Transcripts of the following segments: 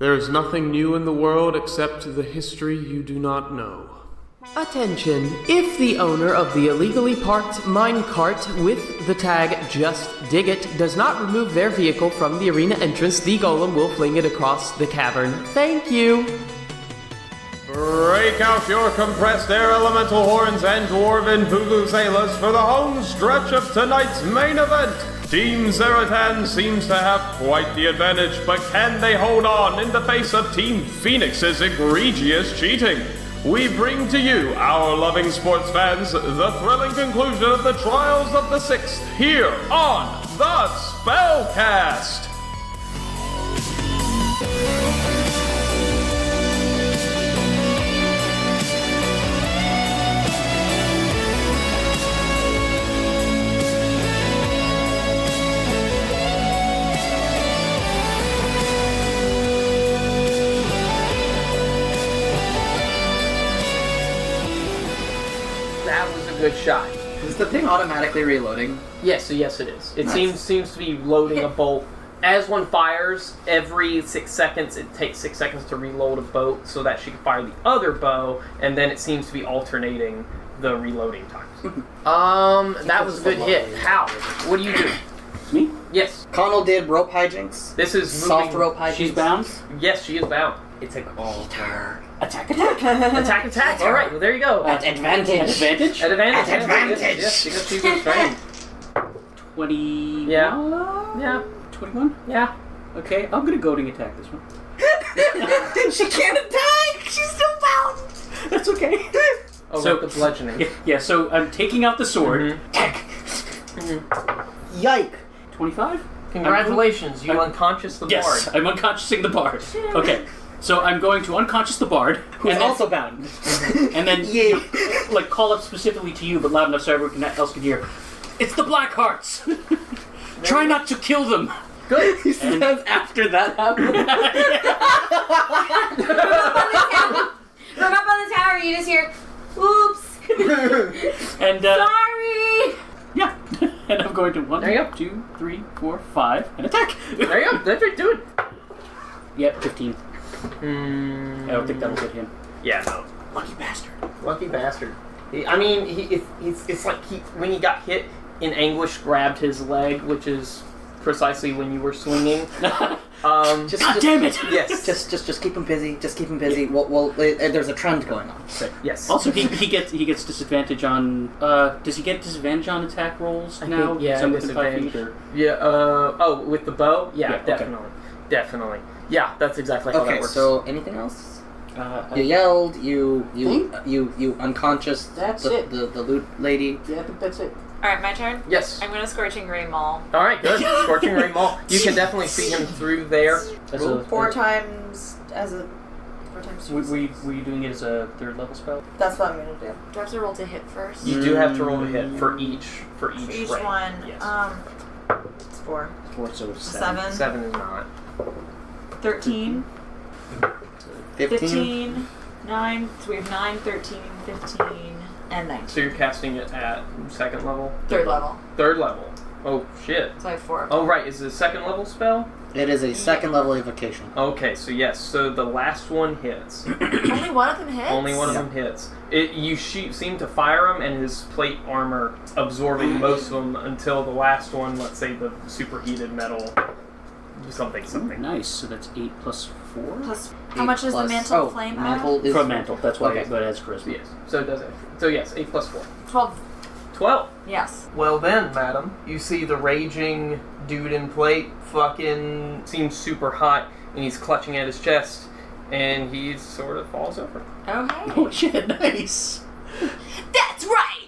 There is nothing new in the world except the history you do not know. Attention! If the owner of the illegally parked minecart with the tag Just Dig It does not remove their vehicle from the arena entrance, the golem will fling it across the cavern. Thank you! Break out your compressed air elemental horns and dwarven vuvuzelas for the home stretch of tonight's main event! Team Zeratan seems to have quite the advantage, but can they hold on in the face of Team Phoenix's egregious cheating? We bring to you, our loving sports fans, the thrilling conclusion of the Trials of the Sixth here on the SpellCast! Good shot. Is the thing automatically reloading? Yes, it is. It seems to be loading a bolt. As one fires, every 6 seconds, it takes 6 seconds to reload a bolt so that she can fire the other bow, and then it seems to be alternating the reloading times. That was a good hit. How? What do you do? Me? Yes. Conall did rope hijinks. This is soft rope hijinks. She's bound? Yes, she is bound. It's like all her. Attack. Attack. All right, well, there you go. At advantage. At advantage? At advantage. At advantage. Yes, because she was trained. 20. Yeah. 21? Yeah. Okay, I'm gonna goading attack this one. She can't attack! She's still bound! That's okay. Oh, So- with the bludgeoning. Yeah, so I'm taking out the sword. Yike! 25? Congratulations, you unconscious the Yes, bard. I'm unconsciousing the bard. Okay, so I'm going to unconscious the bard. Who's and then- also bound. And then, Yay. like, call up specifically to you, but loud enough so everyone else can hear. It's the Black Harts! Try not to kill them! Good. He says after that happens. From up on the tower, you just hear, oops, And, sorry. yeah. And I'm going to 1, There you go. 2, 3, 4, 5, and attack! There you go. That's right. Do it. Yep, 15. I don't think that'll hit him. Yeah, no. Lucky bastard. Lucky bastard. It's like when he got hit in anguish, grabbed his leg, which is precisely when you were swinging. God damn it! Yes. Just keep him busy. Just keep him busy. Well, there's a trend going on. Yes. Also, he gets disadvantage on. Does he get disadvantage on attack rolls now? Yeah, So I'm within 5 feet, disadvantage. or? Yeah. With the bow. Yeah, Yeah, okay. definitely. Yeah, that's exactly how that Okay, works. so anything else? I You yelled. You unconscious. That's the, it. The loot lady. Yeah, I think that's it. All right, my turn. Yes. I'm gonna Scorching Ray Maul. All right. Good. Scorching Ray Maul. You can definitely see him through there. As Roll a, 4 times as a 4 times. were you doing it as a 3rd level spell? That's what I'm gonna do. Do I have to roll to hit first? You do have to roll a hit for each For each rank. one. Yes. It's 4. 4, so 7. 7. 7 is not. 13. 15. 15. 9. So we have 9, 13, 15, and 19. So you're casting it at 2nd level? 3rd level. 3rd level. Oh, shit. So I have 4. Oh, right. Is it a 2nd level spell? It is a 2nd level evocation. Okay, so yes. So the last one hits. Only one of them hits? Only one of them hits. You seem to fire him, and his plate armor absorbing most of them until the last one, let's say the superheated metal, something. Nice. So that's 8 plus 4? Plus, how much does the mantle of flame mantle add? is From mantle. That's why Okay. it adds charisma. Yes. So it does it. So yes, 8 plus 4. 12. 12. Yes. Well then, madam, you see the raging dude in plate fucking seems super hot, and he's clutching at his chest, and he sort of falls over. Okay. Oh shit, nice! That's right!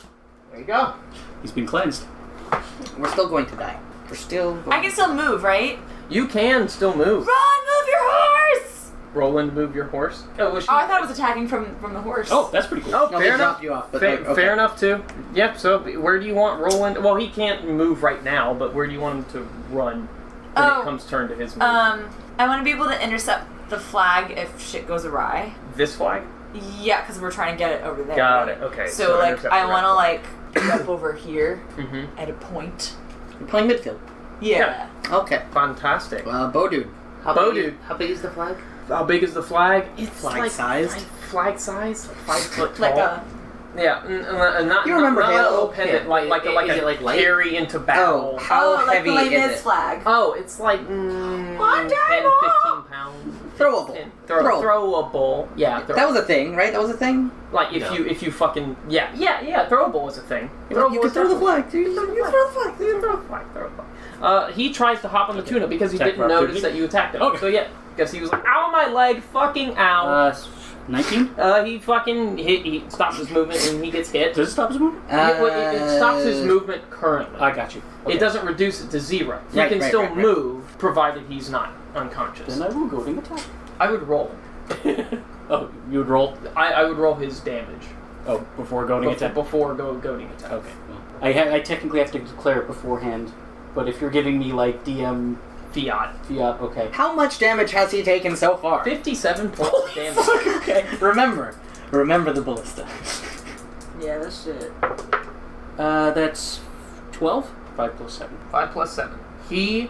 There you go. He's been cleansed. We're still going to die. We're still going I can still move, right? You can still move. Run, move your horse! Roland, move your horse. Oh, was she? Oh, I thought it was attacking from the horse. Oh, that's pretty cool. Oh, No, they fair enough. dropped you off. But Fair, fair enough too. Yep. So where do you want Roland? Well, he can't move right now, but where do you want him to run when it comes turn to his move? I want to be able to intercept the flag if shit goes awry. This flag? Yeah, because we're trying to get it over there. Got right? it. Okay. So like, intercept I the want to right like get up over here Mm-hmm. at a point. You're playing midfield. Yeah. Okay. Fantastic. Bo dude. Dude. How big is the flag? How big is the flag? It's Flag size? Flag size? Like 5 foot tall. Like a. Yeah, not You remember not a Halo? little pendant, Yeah. like Is it, like, light? carry into battle. How like heavy the Les is Mis it? flag. Oh, it's like 10, 15 pounds. Throwable. Throwable. Yeah. That was a thing, right? That was a thing? Like if you fucking throwable is a thing. You can throw the flag, dude. You can throw the flag. You can throw the flag. He tries to hop on the tuna because he Attack didn't for notice opportunity? that you attacked him. Okay. So yeah, because he was like, "Ow, my leg! Fucking ow!" 19? He fucking he stops his movement and he gets hit. Does it stop his movement? It stops his movement currently. I got you. Okay. It doesn't reduce it to 0. He Right, can right, still right. move, provided he's not unconscious. Then I will go to attack. I would roll. Oh, you would roll? I would roll his damage Oh, before going to attack? before goading attack. Okay. Well, I technically have to declare it beforehand, but if you're giving me, like, DM Fiat. okay. How much damage has he taken so far? 57 points of damage. Okay. Remember the ballista. Yeah, that's shit. That's 12? 5 plus 7. 5 plus 7. He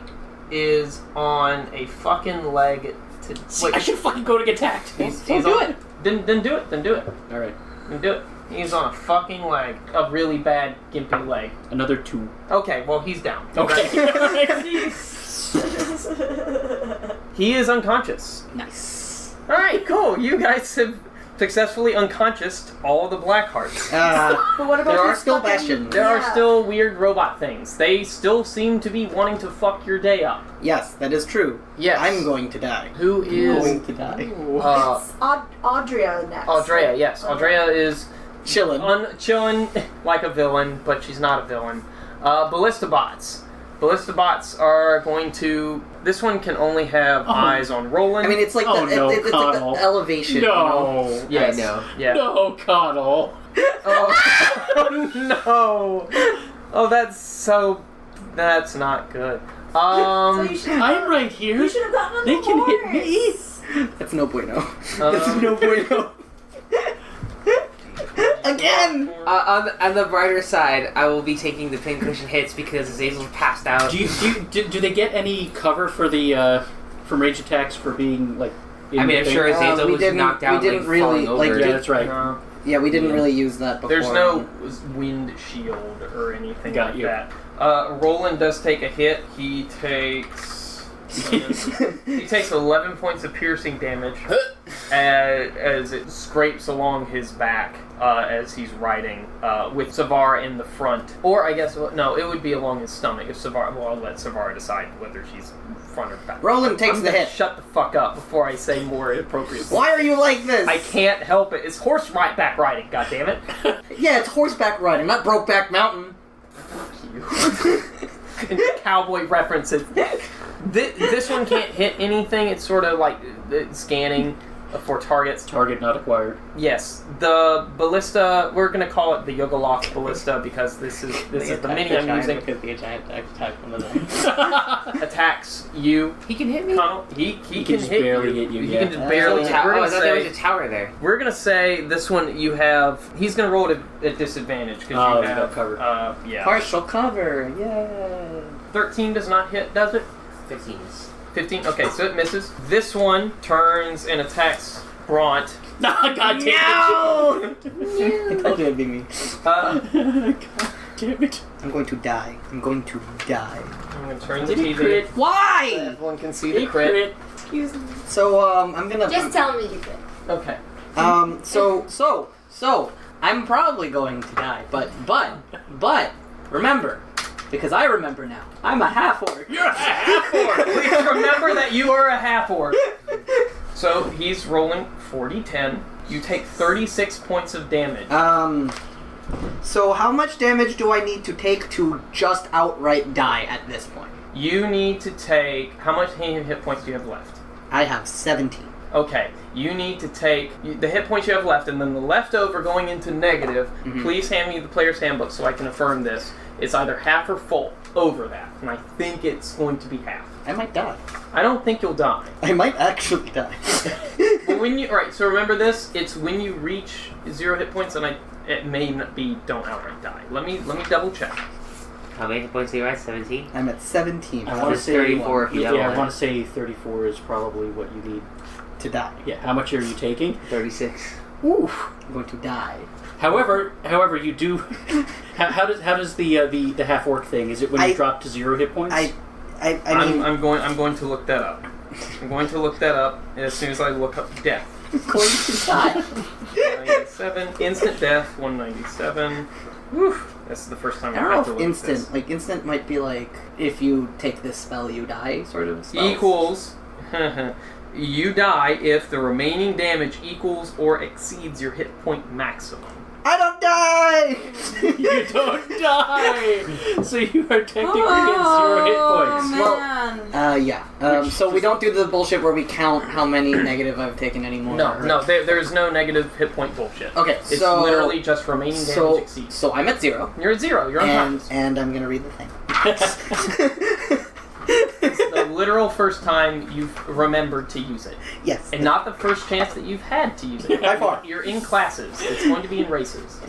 is on a fucking leg to... I should fucking go to get attacked. He's do on, it. Then do it. Alright. Then do it. He's on a fucking leg. A really bad, gimpy leg. Another 2. Okay, well, he's down. Okay. He is unconscious. Nice. Alright, cool. You guys have successfully unconscioused all the Black Hearts. But what about There are this still fucking- bastions. There are Yeah. still weird robot things. They still seem to be wanting to fuck your day up. Yes, that is true. Yes. I'm going to die. Who is... going to die. It's Audrea next. Audrea, yes. Audrea is Chillin'. chilling like a villain, but she's not a villain. Ballista bots. Ballista bots are going to... This one can only have eyes on Roland. I mean, it's like Oh, the, no, it's like the Conall. elevation. You know? No. yes. I know. Yeah. No, Conall. Oh, no. Oh, that's not good. So you should I'm right here. You should have gotten on They the can hit horse. me. That's no bueno. That's no bueno. Again! On the brighter side, I will be taking the pincushion hits because Azazel's passed out. Do they get any cover for the from rage attacks for being like? I mean, I'm sure Azazel we was didn't- knocked out, we didn't like, really, falling like, over. Yeah, that's right. No. Yeah, we didn't really use that before. There's no wind shield or anything Got like you. that. Roland does take a hit. He takes 11 points of piercing damage as it scrapes along his back as he's riding with Sav'ah Rah in the front. Or I guess, no, it would be along his stomach. If Sav'ah Rah, well, I'll let Sav'ah Rah decide whether she's front or back. Roland takes I'm the gonna hit. Shut the fuck up before I say more inappropriate. Why are you like this? I can't help it. It's horseback riding, goddammit. Yeah, it's horseback riding, not Brokeback Mountain. Cowboy references. This one can't hit anything. It's sort of like scanning for targets. Target not acquired. Yes, the ballista. We're gonna call it the Yogaloth ballista because this is the mini I'm using. Because the giant attack one of them. Attacks you. He can hit me? Conall. He can can just hit barely you. hit you, He yeah. can just barely. Oh, Hit. I We're thought there was gonna a say. tower there. We're gonna say this one you have. He's gonna roll at disadvantage because Oh, you you have got covered. Yeah. Partial cover, yeah. 13 does not hit, does it? 15s. 15? Okay, so it misses. This one turns and attacks Ront. God damn it! I told you it'd be me. God damn it! I'm going to die. I'm going to die. I'm going to turn the Did he TV. crit? Why? Everyone can see the crit. Excuse me. So, I'm gonna... Just tell me you could. Okay. So, I'm probably going to die, but, remember, because I remember now, I'm a half-orc. You're a half-orc! Please remember that you are a half-orc. So he's rolling 40-10. You take 36 points of damage. So how much damage do I need to take to just outright die at this point? You need to take... How much hit points do you have left? I have 17. Okay, you need to take the hit points you have left, and then the leftover going into negative. Please hand me the player's handbook so I can affirm this. It's either half or full over that, and I think it's going to be half. I might die. I don't think you'll die. I might actually die. But when you... Alright, so remember this. It's when you reach 0 hit points, and it may not be don't outright die. Let me double check. How many hit points are you at? 17? I'm at 17. I So want to it's say 34 if you double I it. want to say 34 is probably what you need. To die. Yeah. How much are you taking? 36. Oof. I'm going to die. However, you do. How does the half-orc thing? Is it when you drop to 0 hit points? I mean, I'm going to look that up. I'm going to look that up as soon as I look up death. going to die. 197 instant death. 197. Whew. That's the first time I I've don't had know to if look instant, at like instant might be like if you take this spell you die sort of this. spell. Equals. You die if the remaining damage equals or exceeds your hit point maximum. I don't die! You don't die! So you are technically at 0 hit points. Man. Yeah. So we don't do the bullshit where we count how many negative I've taken anymore. No, there's no negative hit point bullshit. Okay, It's so literally just remaining damage exceeds. So I'm at 0. You're at 0. You're unconscious. And I'm gonna read the thing. It's the literal first time you've remembered to use it. Yes. And not the first chance that you've had to use it. By far. You're in classes. It's going to be in races.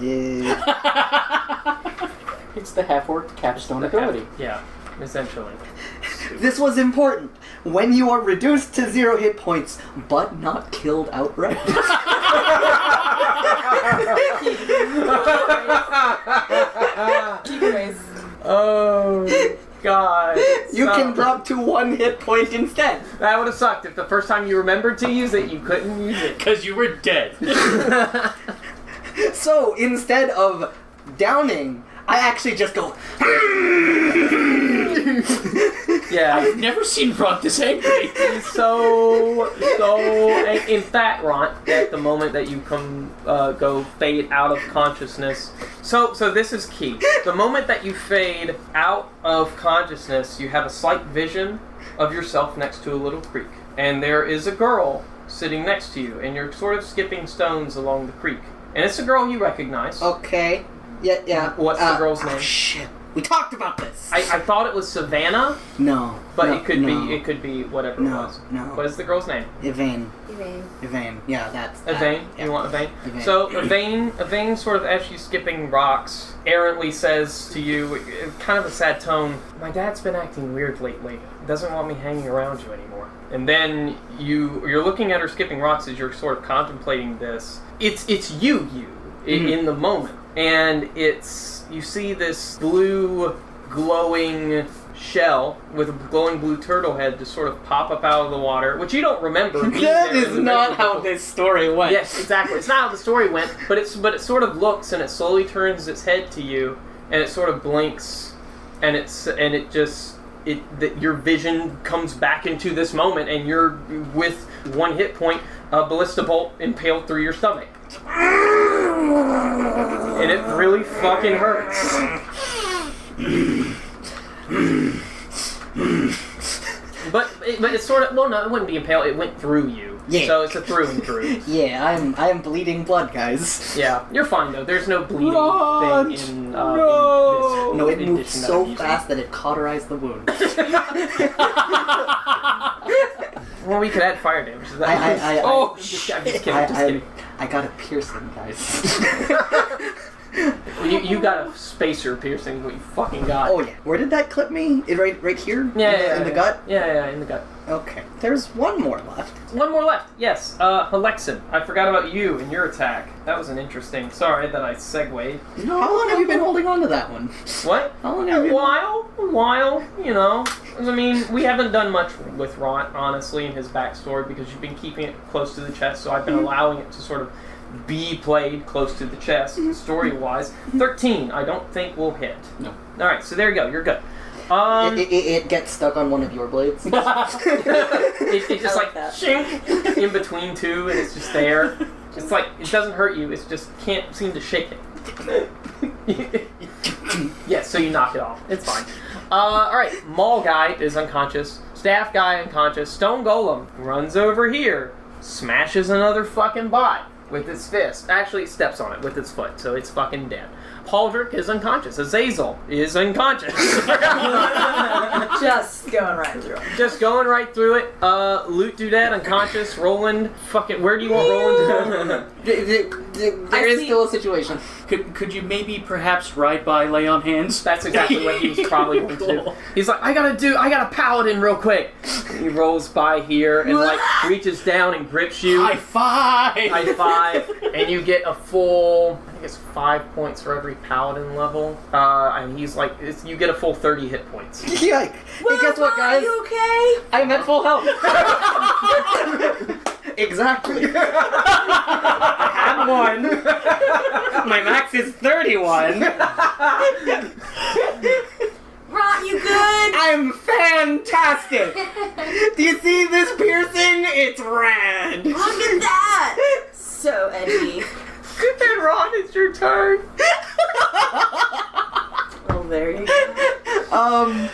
It's the half-orc capstone ability. Yeah, essentially. This was important. When you are reduced to 0 hit points, but not killed outright. Keep your face. Oh, God. You can drop to 1 hit point instead. That would have sucked if the first time you remembered to use it, you couldn't use it. Because you were dead. So instead of downing, I actually just go. Yeah. I've never seen Ront this angry. So, in fact, Ront, at the moment that you go fade out of consciousness. So this is key. The moment that you fade out of consciousness, you have a slight vision of yourself next to a little creek. And there is a girl sitting next to you, and you're sort of skipping stones along the creek. And it's a girl you recognize. Okay. Yeah. What's the girl's name? Oh, shit. We talked about this. I thought it was Savannah, No. but no, it could no. be whatever it No. was. No. What is the girl's name? Evane. Yeah, that's. that. Evane? Yeah. You want Evane? Evane. So Evane sort of, as she's skipping rocks, errantly says to you, kind of a sad tone, "My dad's been acting weird lately. Doesn't want me hanging around you anymore." And then you're looking at her skipping rocks as you're sort of contemplating this. It's you in the moment, and you see this blue glowing shell with a glowing blue turtle head just sort of pop up out of the water, which you don't remember. being That there is in the not river how before. this story went. Yes, exactly. It's not how the story went, but it sort of looks and it slowly turns its head to you, and it sort of blinks, and your vision comes back into this moment, and you're with 1 hit point, a ballista bolt impaled through your stomach, and it really fucking hurts. But it's sort of, well, no, it wouldn't be impaled. It went through you. Yeah. So it's a through and through. Yeah, I am bleeding blood, guys. Yeah, you're fine though. There's no bleeding Ront! thing in No, it in moved this edition that so I'm using. fast that it cauterized the wound. Well, we could add fire damage to that. I'm just kidding. I got a piercing, guys. You got a spacer piercing. What you fucking got? Oh yeah. Where did that clip me? Right here? Yeah, in the gut? Yeah, in the gut. Okay. There's one more left. One more left. Yes, Halexan. I forgot about you and your attack. That was an interesting. Sorry that I segued. No, how long have you been holding on to that one? What? How long have you? A while. You know. I mean, we haven't done much with Ront, honestly, in his backstory because you've been keeping it close to the chest. So I've been allowing it to sort of be played close to the chest, story-wise. 13, I don't think will hit. No. All right, so there you go. You're good. It gets stuck on one of your blades. It just like shink in between two, and it's just there. It's like it doesn't hurt you. It just can't seem to shake it. Yes, so you knock it off. It's fine. All right, Maul guy is unconscious. Staff guy unconscious. Stone Golem runs over here, smashes another fucking bot with its fist. Actually, it steps on it with its foot, so it's fucking dead. Pauldrick is unconscious. Azazel is unconscious. Just going right through it. Just going right through it. Loot Doodad unconscious. Roland, fucking, where do you want Roland to go? There is still a situation. Could you maybe perhaps ride by, lay on hands? That's exactly what he was probably going to do. He's like, I got a paladin real quick. And he rolls by here and like reaches down and grips you. High five! High five, and you get a full, I think it's 5 points for every paladin level. And he's like, you get a full 30 hit points. Yike. Hey, guess what, guys? Are you okay? I'm at full health. Exactly. I have one. My max is 31. Ront, you good? I'm fantastic. Do you see this piercing? It's rad. Look at that. So edgy. And Ron, it's your turn. Oh, there you go.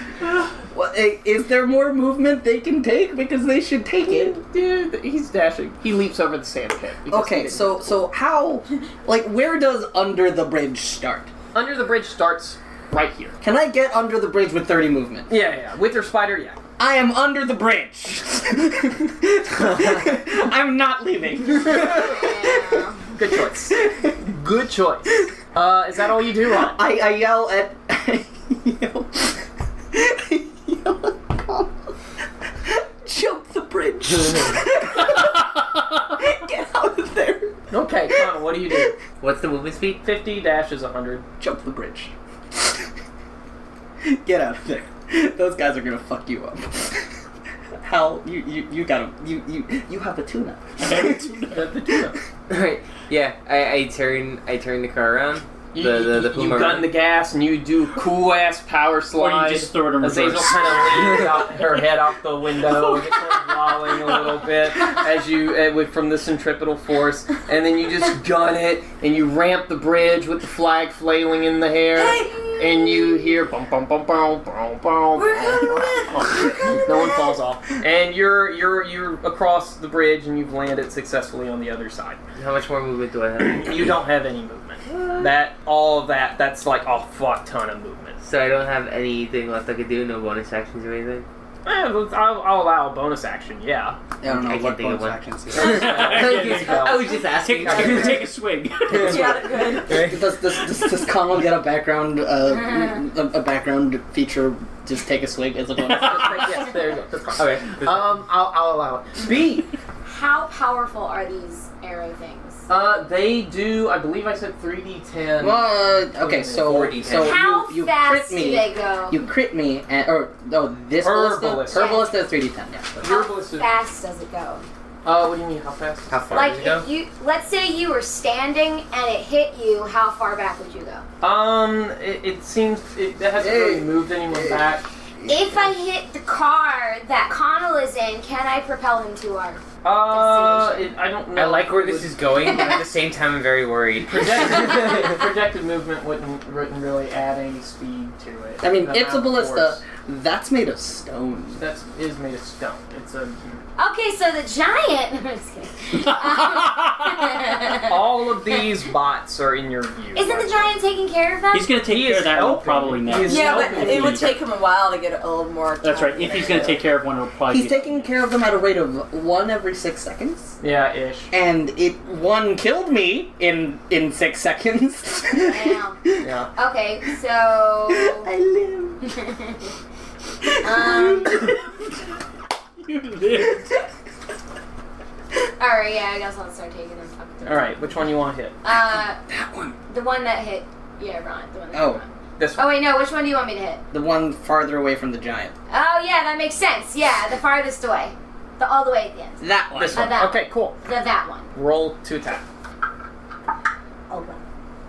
Well, is there more movement they can take? Because they should take it. Dude, he's dashing. He leaps over the sand pit. Okay, so how, like, where does under the bridge start? Under the bridge starts right here. Can I get under the bridge with 30 movement? Yeah. With your spider, yeah. I am under the bridge. I'm not leaving. Yeah. Good choice. Good choice. Is that all you do, Ron? I yell at... I yell at Conall. Jump the bridge. Get out of there. Okay, Conall, what do you do? What's the movement speed? 50 dash is 100. Jump the bridge. Get out of there. Those guys are gonna fuck you up. Hal, you got him. You have a tuna. The tuna. Alright, yeah, I turn the car around. You Puma gun the gas and you do cool ass power slide. Or you just throw it in Azazel reverse. kind of leans out her head off the window, and gets her lolling a little bit as you from the centripetal force, and then you just gun it and you ramp the bridge with the flag flailing in the air, and you hear bum bum bum bum bum bum. No one falls off, and you're across the bridge and you've landed successfully on the other side. How much more movement do I have? You don't have any movement. That's like a fuck ton of movement. So I don't have anything left I could do? No bonus actions or anything? I'll allow a bonus action, yeah. I don't know I what can't think of bonus one. actions is. I was just asking. Take a swing. You got it good. Does Conall get a background a background feature? Just take a swig as a bonus. Yes, there you go. That's fine. Okay. I'll allow it. B. How powerful are these arrow things? They do. I believe I said 3d10. Well, okay, so 4d10. How you fast crit me. do they go? You crit me, this Her ballista. Her ballista is 3d10. Yeah. Your How ballista- fast does it go? What do you mean? How fast? How far Like does it go? if you, let's say you were standing and it hit you, how far back would you go? It seems it hasn't really moved anyone back. If I hit the car that Conall is in, can I propel him to our I don't know. I like where this is going, but at the same time I'm very worried. Projected movement wouldn't really add any speed to it. I mean, The it's a amount of ballista. force. That's made of stone. That is made of stone. It's a. Okay, so the giant. I'm just kidding. All of these bots are in your view. Isn't the giant taking care of them? He's gonna take He care is of that helping. probably He next. is Yeah, but helping it you. would take him a while to get a little more. That's right. If he's gonna take care of one, it'll probably He's be taking care of them at a rate of 1 every 6 seconds. Yeah, ish. And one killed me in 6 seconds. Damn. Yeah. Okay, so. I live. You lived. Alright, yeah, I guess I'll start taking them. All right, which one you want to hit? That one. The one that hit. Yeah, Ron. The one that Oh. hit Ron. This Oh one. wait, no. Which one do you want me to hit? The one farther away from the giant. Oh yeah, that makes sense. Yeah, the farthest away, all the way at the end. That one. This one. that Okay, cool. That one. Roll to attack. Oh well.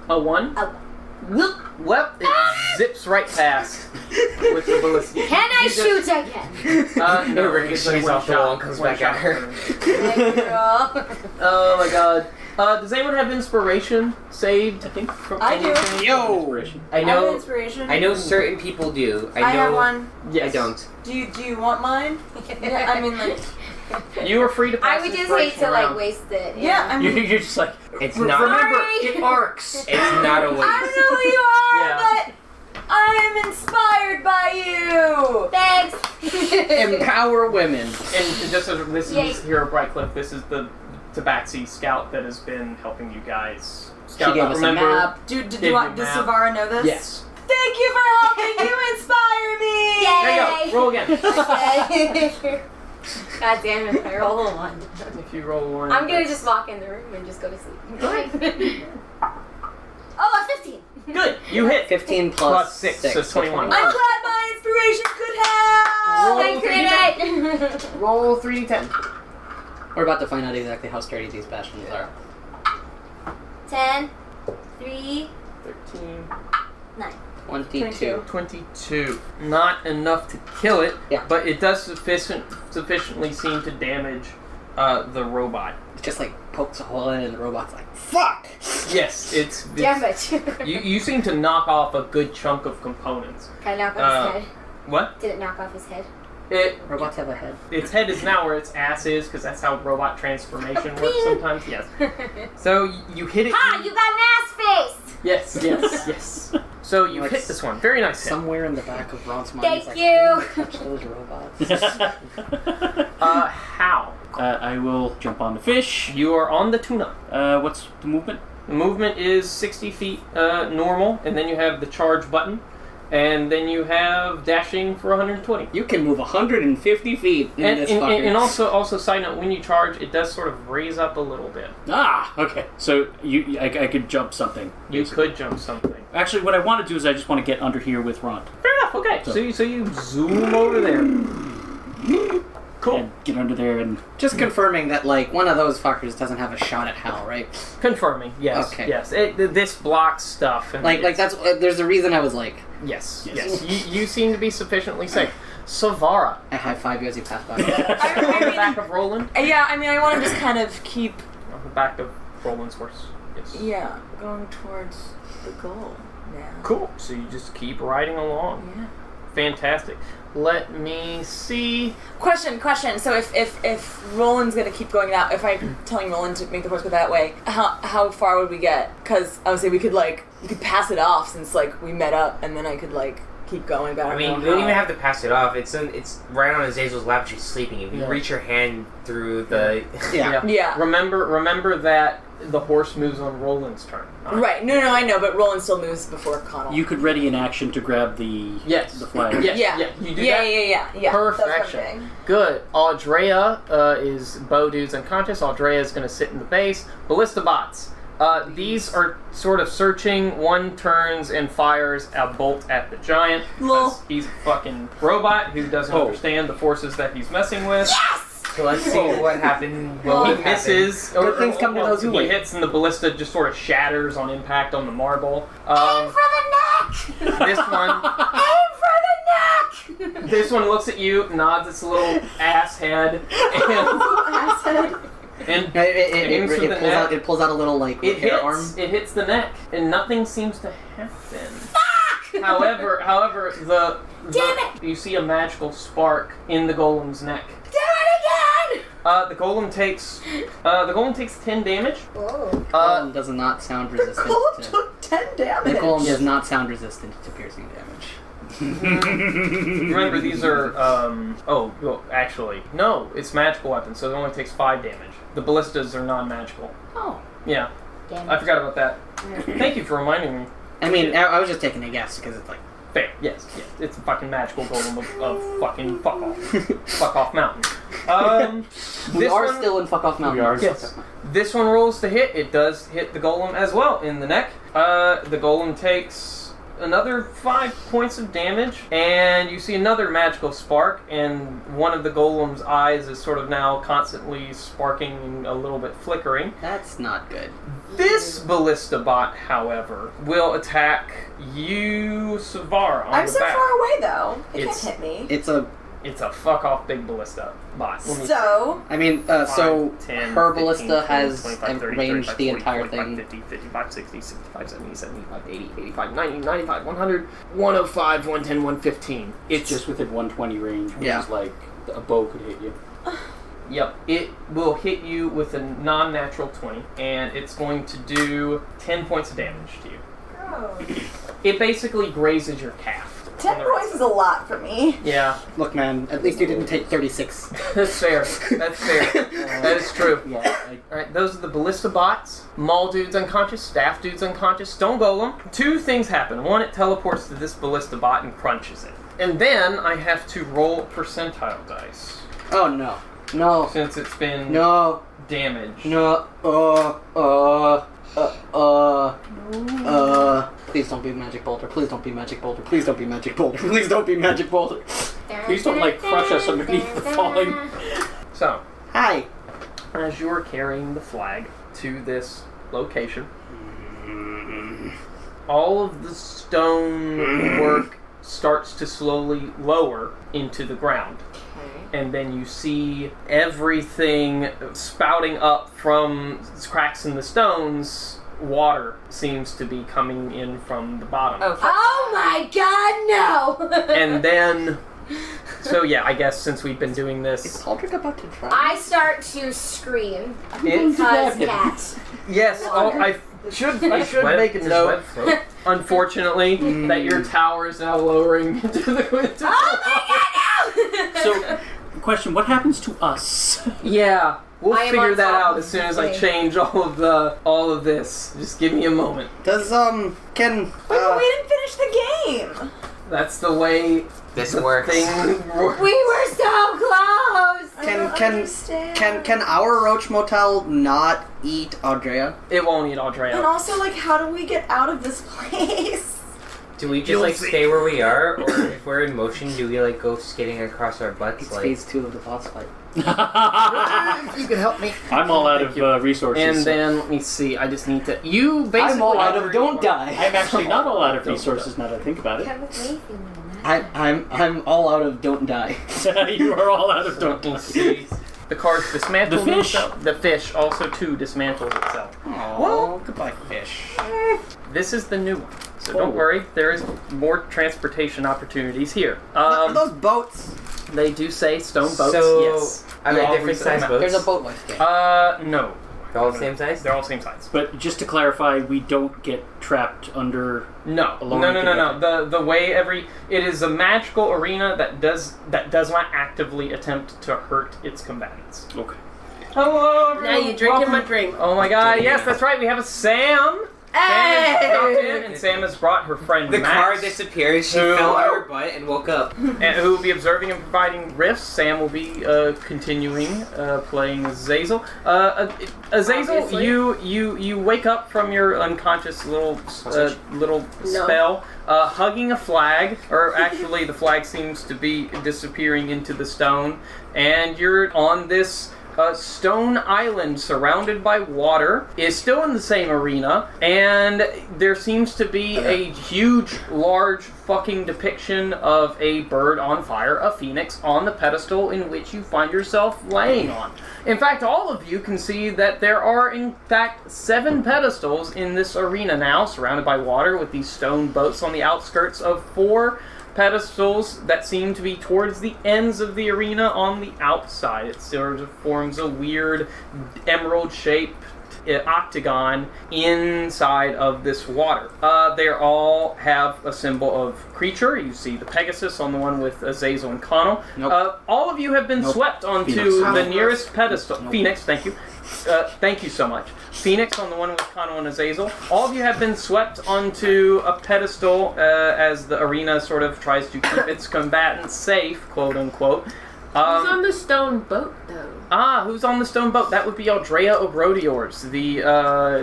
A 1. Oh. Whoop. Well, it zips right past with the ballista. Can I You just- shoot again? No, ricochets off the wall and comes back at her. Hey, girl. Oh my god. Does anyone have inspiration saved? I think. From I do. anything? Yo! Inspiration. I I have know. inspiration. I know certain people do. I know. I have one. Yes. I don't. Do you want mine? Yeah, I mean like. You are free to pass I would just hate inspiration to like around. waste it. Yeah, I mean. You're just like It's not. Remember, Sorry. it arcs. It's not a waste. I don't know who you are, Yeah. but I am inspired by you. Thanks. Empower women. And just as this Yay. is here at Brightcliff, this is the Tabaxi scout that has been helping you guys scout. She gave out. us a Remember, map. Does Give you Sav'ah Know this? yes. Thank you for helping you inspire me. There you go. Roll again. God damn it! I roll a 1. If you roll one, I'm gonna just walk in the room and just go to sleep. Oh, a 15. good. You hit 15 plus 6, so 21. I'm glad my inspiration could help. Roll Thank you. Roll 3d10. We're about to find out exactly how sturdy these bastions are. 10, 3, 13. 9. 22. 22. Not enough to kill it, Yeah. but it does sufficiently seem to damage the robot. It just like pokes a hole in it and the robot's like, fuck! Yes, it's Damage. you seem to knock off a good chunk of components. Can I knock off his head? What? Did it knock off his head? Robots have a head. Its head is now where its ass is, because that's how robot transformation works sometimes. Yes. So you hit it. Ha! You got an ass face! Yes, yes, yes. So you Like hit this one. Very nice hit. Somewhere in the back of Ront's mind, Thank he's like, you. touch those robots. How? I will jump on the fish. You are on the tuna. What's the movement? The movement is 60 feet normal, and then you have the charge button, and then you have dashing for 120. You can move 150 feet in this fucker. And also, side note, when you charge, it does sort of raise up a little bit. Ah, okay. So I could jump something. You could jump something. Actually, what I want to do is I just want to get under here with Ront. Fair enough. Okay. So you zoom over there. Cool. And get under there and... Just confirming that, like, one of those fuckers doesn't have a shot at Hal, right? Confirming. Yes. Okay. Yes. This blocks stuff. And Like that's there's a reason I was like, Yes. Yes. Yes. You seem to be sufficiently safe. Sav'ah Rah. I high five you as you pass by. On the back of Roland. Yeah, I mean, I want to just kind of keep, On the back of Roland's horse. Yes. going towards the goal now. Cool. So you just keep riding along. Yeah. Fantastic. Let me see. Question. So if Roland's gonna keep going that, if I'm telling Roland to make the horse go that way, how far would we get? Because obviously we could pass it off since like we met up, and then I could like keep going. But I mean, you don't even have to pass it off. It's right on Azazel's lap. She's sleeping. If you reach your hand through the Yeah. Remember that the horse moves on Roland's turn. Right. No, I know, but Roland still moves before Conall. You could ready an action to grab the the flag. Yes. Yeah. You do that? Yeah. Perfection. Good. Audrea is Bodu's unconscious. Audrea is going to sit in the base. Ballista bots. These are sort of searching. One turns and fires a bolt at the giant. Lol. He's a fucking robot who doesn't understand the forces that he's messing with. Yes! So let's see what happened. He misses. Good things come to those who He wait. hits and the ballista just sort of shatters on impact on the marble. Aim for the neck! This one. Aim for the neck! This one looks at you, nods its little ass head, and aims for the neck. It pulls out a little like It hair arm. hits the neck, and nothing seems to happen. Fuck! However, Damn it! you see a magical spark in the golem's neck. Do it again! The golem takes 10 damage. Whoa. Golem does not sound resistant. Golem to, took 10 damage. the golem does not sound resistant to piercing damage. Remember, these are, actually, no, it's magical weapons, so it only takes 5 damage. The ballistas are non-magical. Oh. Yeah, Damn I it. forgot about that. Thank you for reminding me. I mean, I was just taking a guess because it's like. Fair, yes, it's a fucking magical golem of fucking fuck off. Fuck off mountain. We are still in fuck off mountain. We are. Yes. This one rolls to hit. It does hit the golem as well in the neck. The golem takes another 5 points of damage, and you see another magical spark, and one of the golem's eyes is sort of now constantly sparking and a little bit flickering. That's not good. This ballista bot, however, will attack you, Sav'ah Rah, on I'm the so back. far away though. It It's- can't hit me. It's a fuck off big ballista bot. Let me So I mean, so 5, 10, her 15, ballista 20, has 25, 30, ranged 35, the 40, entire 45, thing. 50, 55, 60, 65, 70, 75, 80, 85, 90, 95, 100, 105, 110, 115. It's just within 120 range, which Yeah. is like a bow could hit you. Yep. It will hit you with a non-natural 20, and it's going to do 10 points of damage to you. Gross. It basically grazes your calf. 10 points is a lot for me. Yeah. Look, man, at least you didn't take 36. That's fair. That's fair. That is true. Yeah. Alright, those are the ballista bots. Maul dude's unconscious, staff dude's unconscious, stone golem. 2 things happen. One, it teleports to this ballista bot and crunches it. And then I have to roll percentile dice. Oh, no. No. Since it's been No. damaged. No. Please don't be Magic Boulder. Please don't be Magic Boulder. Please don't be Magic Boulder. Please don't be Magic Boulder. Please don't, like, crush us underneath the falling. So, Hi. as you're carrying the flag to this location, all of the stone work starts to slowly lower into the ground. And then you see everything spouting up from cracks in the stones. Water seems to be coming in from the bottom. Oh my god, no! And then, so yeah, I guess since we've been doing Is this, Aldrich about to try? I start to scream. it, Because cat. yes, I should make a note. Unfortunately, that your tower is now lowering into the winter. Oh my god, no! So, question, what happens to us? Yeah, we'll I am figure on that top out of as soon as I the change all of this. Just give me a moment. Does, can, Wait, but we didn't finish the game. That's the way This the works. thing works. We were so close! can our Roach Motel not eat Audrea? It won't eat Audrea. And also, like, how do we get out of this place? Do we just like stay where we are, or if we're in motion, do we like go skating across our butts? It's Like, phase 2 of the boss fight. you can help me. I'm all out of resources. And so- then, let me see, I just need to... You basically... I'm all out of don't die. I'm actually not all out of resources now that I think about it. Come with me if you want that. I'm all out of don't die. You are all out of don't Let me die. see. The card dismantles The fish? itself. The fish also, too, dismantles itself. Well, goodbye, fish. This is the new one. So don't worry, there is more transportation opportunities here. Are those boats? They do say stone boats, So, yes. are They're they all different recent size amounts. boats? There's a boat life game. No. They're all the same size? They're all same size. But just to clarify, we don't get trapped under... No, Alone no. together. The way it is a magical arena that does not actively attempt to hurt its combatants. Okay. Hello, Now everyone. you're drinking Welcome. my drink. Oh my God! Yes, that's right. We have a Sam. Sam has dropped in, and Sam has brought her friend The Max, car disappeared, she Who- fell on her butt and woke up. and who will be observing and providing riffs. Sam will be continuing playing Azazel. Azazel, Obviously. you wake up from your unconscious little No. spell, hugging a flag, or actually the flag seems to be disappearing into the stone, and you're on this stone island surrounded by water. Is still in the same arena, and there seems to be a huge, large fucking depiction of a bird on fire, a phoenix, on the pedestal in which you find yourself laying on. In fact, all of you can see that there are, in fact, 7 pedestals in this arena now, surrounded by water, with these stone boats on the outskirts of 4 pedestals that seem to be towards the ends of the arena on the outside. It sort of forms a weird emerald-shaped octagon inside of this water. They all have a symbol of creature. You see the Pegasus on the one with Azazel and Conall. Nope. All of you have been Nope. swept onto Phoenix. the nearest pedestal. Nope. Phoenix, thank you. Thank you so much. Phoenix on the one with Conall and Azazel. All of you have been swept onto a pedestal as the arena sort of tries to keep its combatants safe, quote unquote. Who's on the stone boat, though? Who's on the stone boat? That would be Aldrea O'Grodiors, the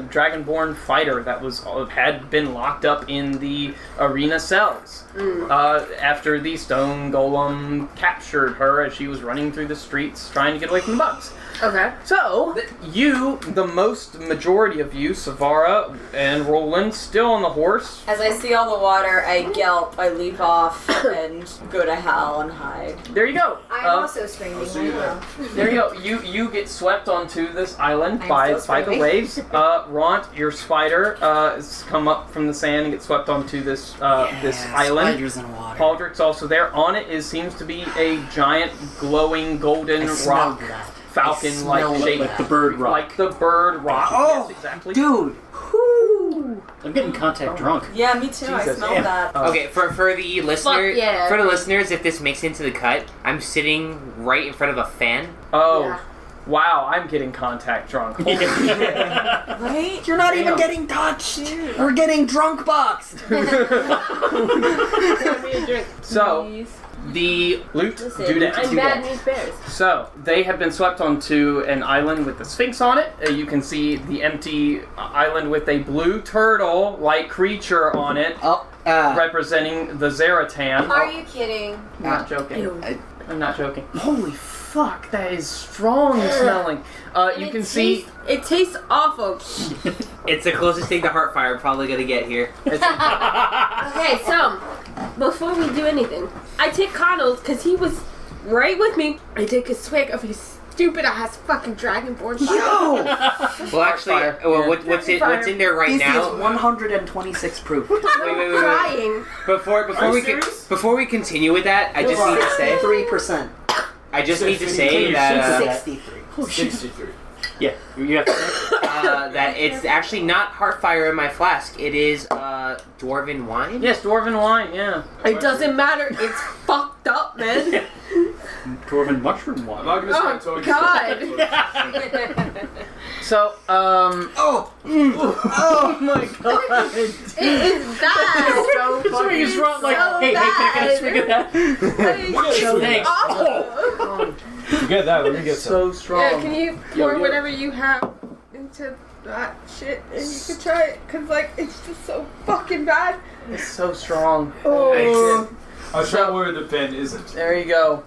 dragonborn fighter that had been locked up in the arena cells. After the stone golem captured her as she was running through the streets trying to get away from the bugs. Okay. So, the majority of you, Sav'ah Rah and Roland, still on the horse. As I see all the water, I yelp, I leap off, and go to hell and hide. There you go. I'm also screaming. see you there. There you go. You get swept onto this island I'm by still the screaming. waves. Ront, your spider, has come up from the sand and gets swept onto this this island. Spiders in water. Paldrick's also there. On it seems to be a giant glowing golden I rock smelled that. falcon-like smell shape. like the bird rock. Like the bird rock. Oh, yes, exactly. dude. I'm getting contact drunk. Yeah, me too. I Jesus. smelled Yeah. that. Okay, for the listener, yeah. for the listeners, if this makes it into the cut, I'm sitting right in front of a fan. Oh, Yeah. wow, I'm getting contact drunk. Right? You're not even Damn. getting touched. We're getting drunk boxed. Pour me a drink. So, please. the loot Listen, dudette. I'm bad news bears. So, they have been swept onto an island with the Sphinx on it. You can see the empty island with a blue turtle-like creature on it, representing the Zaratan. Are you kidding? I'm not joking. Ew. I'm not joking. Holy fuck, that is strong smelling. You can see... It tastes awful. It's the closest thing to Heartfire I'm probably gonna get here. Okay, so before we do anything, I take Conall's because he was right with me. I take a swig of his stupid ass fucking dragonborn fire. Well, actually, Heartfire. what's in there right This now? is 126 proof. Wait. Crying. Before we continue with that, I just need to say 3%. I just need to say that 63. 63. Yeah, you have to say. that it's actually not Heartfire in my flask. It is dwarven wine. Yes, dwarven wine, yeah. It doesn't matter. It's fucked up, man. Dwarven mushroom wine. I'm not gonna start Oh, talking. God. So, Oh my god. It is bad. so Swing is wrong. Like, so hey, can I get a bad. swig of that? Thanks. Awful. You get that? Let me get some. so strong. Yeah, can you pour whatever you have into that shit and you can try it? Cause like, it's just so fucking bad. It's so strong. Oh. I'll try where the pen isn't. There you go.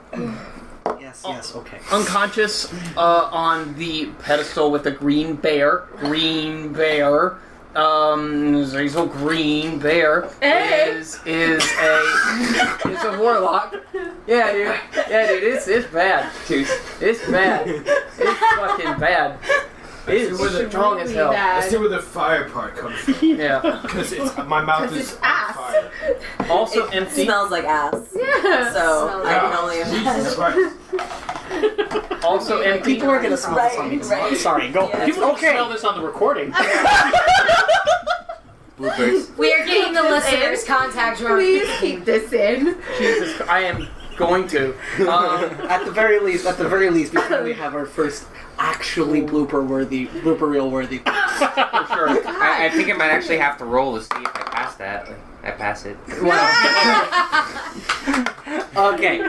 Yes, okay. Unconscious on the pedestal with a green bear. Azazel Green Bear is a warlock. Yeah, dude. It's bad. Dude, it's bad. It's fucking bad. It's strong as hell. Let's see where the fire part comes from. Yeah. Because my mouth is on ass. fire. Also It empty. smells like ass. Yeah. So I can only Jesus imagine. Christ. Also empty. People are gonna smell this on me. Right. I'm sorry, go. Yeah. People don't smell this on the recording. Bloopers. We are getting the listeners contact drunk. Please keep this in. Jesus, I am going to. At the very least, before we have our first actually blooper reel worthy. For sure. I think I might actually have to roll to see if I pass that. I pass it. Okay.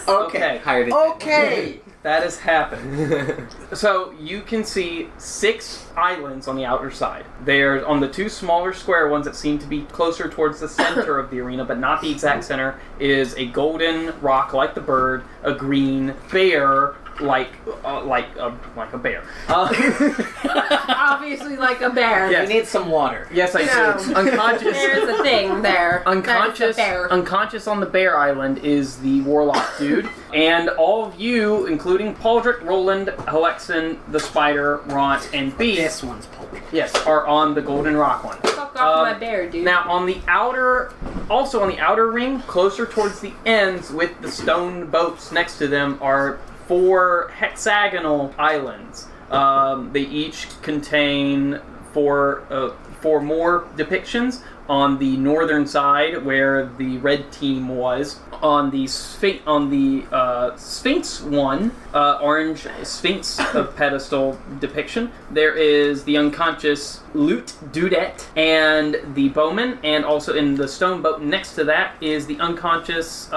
Okay. Higher than Okay. That has happened. So you can see 6 islands on the outer side. They're on the 2 smaller square ones that seem to be closer towards the center of the arena, but not the exact center, is a golden rock like the bird, a green bear like a bear. Obviously, like a bear. Yes. We need some water. Yes, I No. do. Unconscious. There's a thing there. Unconscious, That is a bear. unconscious on the bear island is the warlock dude, and all of you, including Pauldrick, Roland, Halexan, the spider, Ront, and Beast, This one's pulpy. yes, are on the golden rock one. Fuck off my bear, dude. Now on the outer ring, closer towards the ends, with the stone boats next to them, are 4 hexagonal islands. They each contain 4 more depictions. On the northern side, where the red team was, on the Sphinx one, orange Sphinx pedestal depiction, there is the unconscious Loot Dudette and the bowman, and also in the stone boat next to that is the unconscious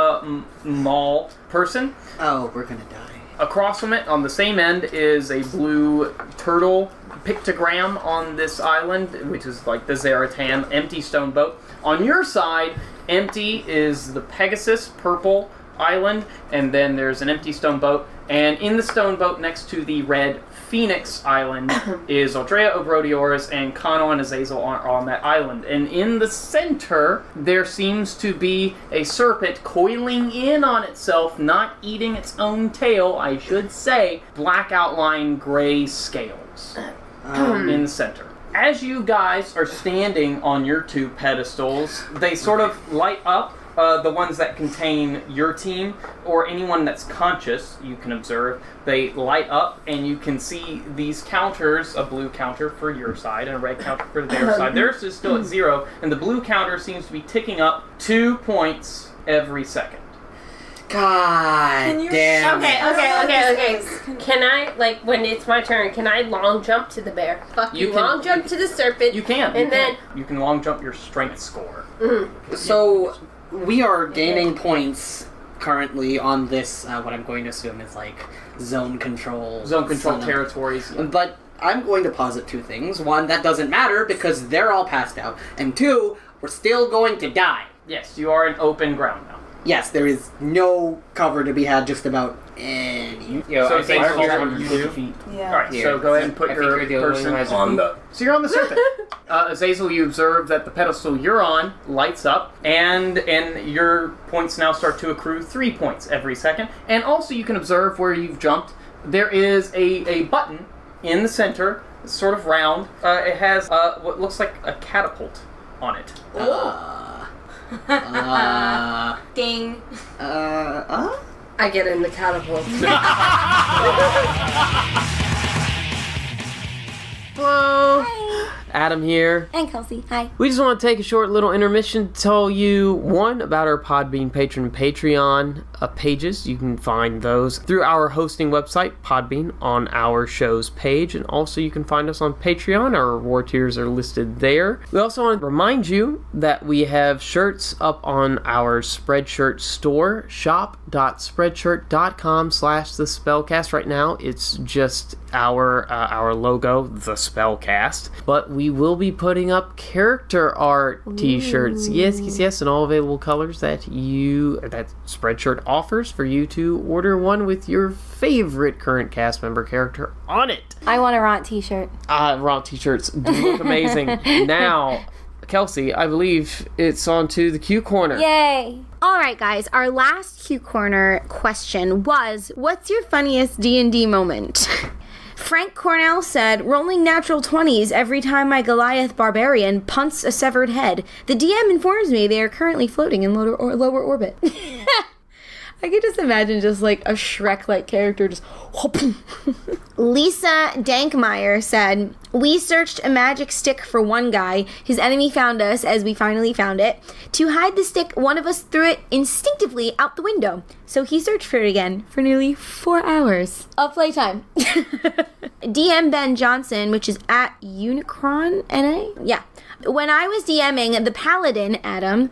Maul person. Oh, we're gonna die. Across from it, on the same end, is a blue turtle pictogram on this island, which is like the Zaratan empty stone boat. On your side, empty is the Pegasus purple island, and then there's an empty stone boat. And in the stone boat next to the red Phoenix Island is Aldrea Obrodiors, and Conall and Azazel are on that island. And in the center, there seems to be a serpent coiling in on itself, not eating its own tail, I should say, black outline gray scales in the center. As you guys are standing on your 2 pedestals, they sort of light up the ones that contain your team, or anyone that's conscious, you can observe, they light up, and you can see these counters, a blue counter for your side and a red counter for their side. Theirs is still at 0, and the blue counter seems to be ticking up 2 points every second. God damn. Okay. Can I, like, when it's my turn, can I long jump to the bear? You can- long jump to the serpent. You can. And then... You can long jump your strength score. So, we are gaining points currently on this, what I'm going to assume is, like, zone control. Territories. Yeah. But I'm going to posit 2 things. 1, that doesn't matter because they're all passed out. And 2, we're still going to die. Yes, you are in open ground now. Yes, there is no cover to be had just about any. So think Azazel, you're what you do? Yeah. Alright, Here. so go ahead and put I think your you're the only person one who has On the... So you're on the serpent. Azazel, you observe that the pedestal you're on lights up, and your points now start to accrue 3 points every second. And also you can observe where you've jumped. There is a button in the center, sort of round. It has what looks like a catapult on it. Ding. I get in the catapult. Hello. Adam here. And Kelsey. Hi. We just want to take a short little intermission to tell you, one, about our Podbean patron and Patreon pages. You can find those through our hosting website, Podbean, on our show's page. And also you can find us on Patreon. Our reward tiers are listed there. We also want to remind you that we have shirts up on our Spreadshirt store, shop.spreadshirt.com/thespellcast. Right now, it's just our logo, the Spellcast. But we will be putting up character art t-shirts. Yes, in all available colors that Spreadshirt offers for you to order one with your favorite current cast member character on it. I want a Ront t-shirt. Ront t-shirts do look amazing. Now, Kelsey, I believe it's on to the Q Corner. Yay! Alright guys, our last Q Corner question was, what's your funniest D&D moment? Frank Cornell said, rolling natural 20s every time my Goliath barbarian punts a severed head. The DM informs me they are currently floating in lower orbit. I could just imagine just like a Shrek-like character just whoop. Lisa Dankmeyer said, we searched a magic stick for one guy. His enemy found us as we finally found it. To hide the stick, one of us threw it instinctively out the window. So he searched for it again for nearly 4 hours of playtime. DM Ben Johnson, which is at Unicron NA? Yeah. When I was DMing the Paladin, Adam,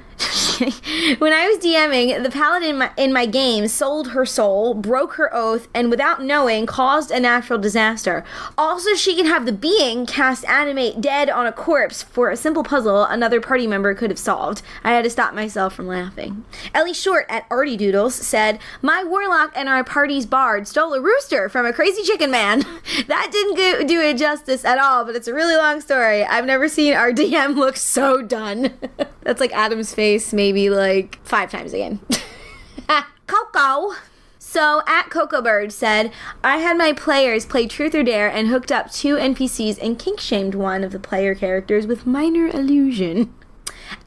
when I was DMing the Paladin in my game, sold her soul, broke her oath, and without knowing, caused a natural disaster. Also, she can have the being cast animate dead on a corpse for a simple puzzle another party member could have solved. I had to stop myself from laughing. Ellie Short at Artie Doodles said, my warlock and our party's bard stole a rooster from a crazy chicken man. That didn't do it justice at all, but it's a really long story. I've never seen our DM look so done. That's like Adam's face maybe like 5 times again. Coco. So, at Coco Bird said, I had my players play Truth or Dare and hooked up 2 NPCs and kink-shamed one of the player characters with minor illusion.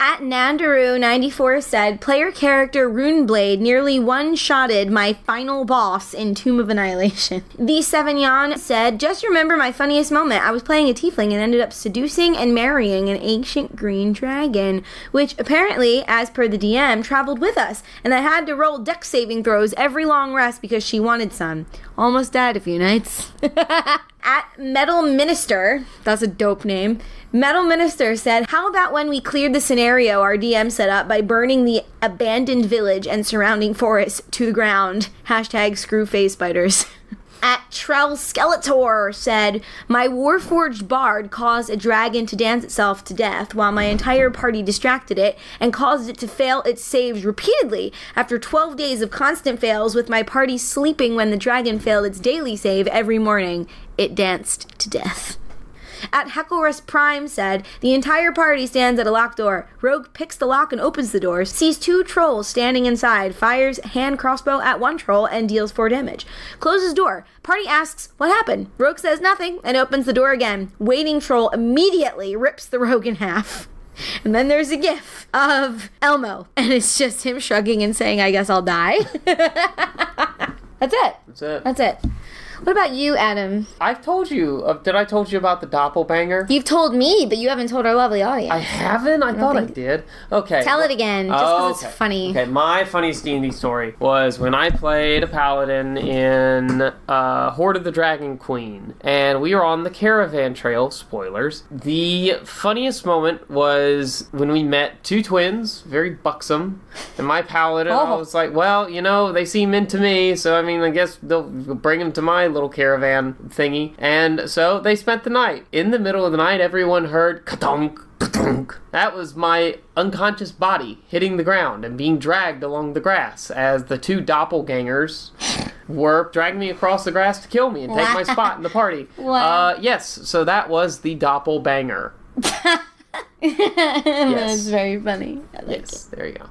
At Nandaru94 said, player character Runeblade nearly one-shotted my final boss in Tomb of Annihilation. The Sevignon said, just remember my funniest moment. I was playing a tiefling and ended up seducing and marrying an ancient green dragon, which apparently, as per the DM, traveled with us, and I had to roll dex saving throws every long rest because she wanted some. Almost died a few nights. At Metal Minister, that's a dope name, Metal Minister said, how about when we cleared the scenario our DM set up by burning the abandoned village and surrounding forest to the ground? Hashtag screw face spiders. At Trell Skeletor said, my Warforged Bard caused a dragon to dance itself to death while my entire party distracted it and caused it to fail its saves repeatedly. After 12 days of constant fails with my party sleeping when the dragon failed its daily save every morning, it danced to death. At Hecklerus Prime said, the entire party stands at a locked door. Rogue picks the lock and opens the door, sees 2 trolls standing inside, fires hand crossbow at one troll and deals 4 damage. Closes door. Party asks, what happened? Rogue says nothing and opens the door again. Waiting troll immediately rips the rogue in half. And then there's a gif of Elmo, and it's just him shrugging and saying, I guess I'll die. That's it. That's it. What about you, Adam? I've told you. Did I told you about the doppelbanger? You've told me, but you haven't told our lovely audience. I haven't? I thought I did. Okay. Tell it again, just because it's funny. Okay, my funniest D&D story was when I played a paladin in Horde of the Dragon Queen, and we were on the caravan trail, spoilers. The funniest moment was when we met two twins, very buxom, and my paladin, I was like, well, you know, they seem into me, so I mean, I guess they'll bring them to my little caravan thingy. And so they spent the night. In the middle of the night, everyone heard ka-tunk, ka-tunk. That was my unconscious body hitting the ground and being dragged along the grass as the two doppelgangers were dragging me across the grass to kill me and take my spot in the party. Wow. Yes, so that was the doppelbanger. That's very funny. I like it. There you go.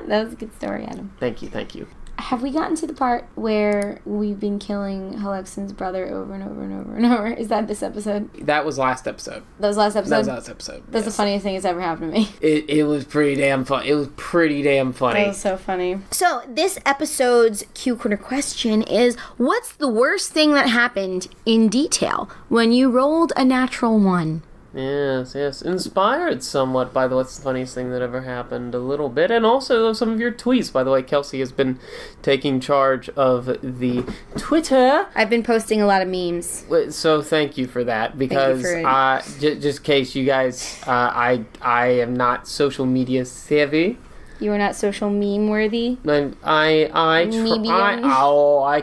That was a good story, Adam. Thank you. Have we gotten to the part where we've been killing Halexan's brother over and over and over and over? Is that this episode? That was last episode. That was last episode? That was last episode. That's the funniest thing that's ever happened to me. It was pretty damn fun. It was pretty damn funny. That was so funny. So, this episode's Q Corner question is, what's the worst thing that happened in detail when you rolled a natural 1? Yes. Inspired somewhat by what's the funniest thing that ever happened a little bit. And also some of your tweets. By the way, Kelsey has been taking charge of the Twitter. I've been posting a lot of memes. So thank you for that. Because just in case you guys, I am not social media savvy. You are not social meme worthy? I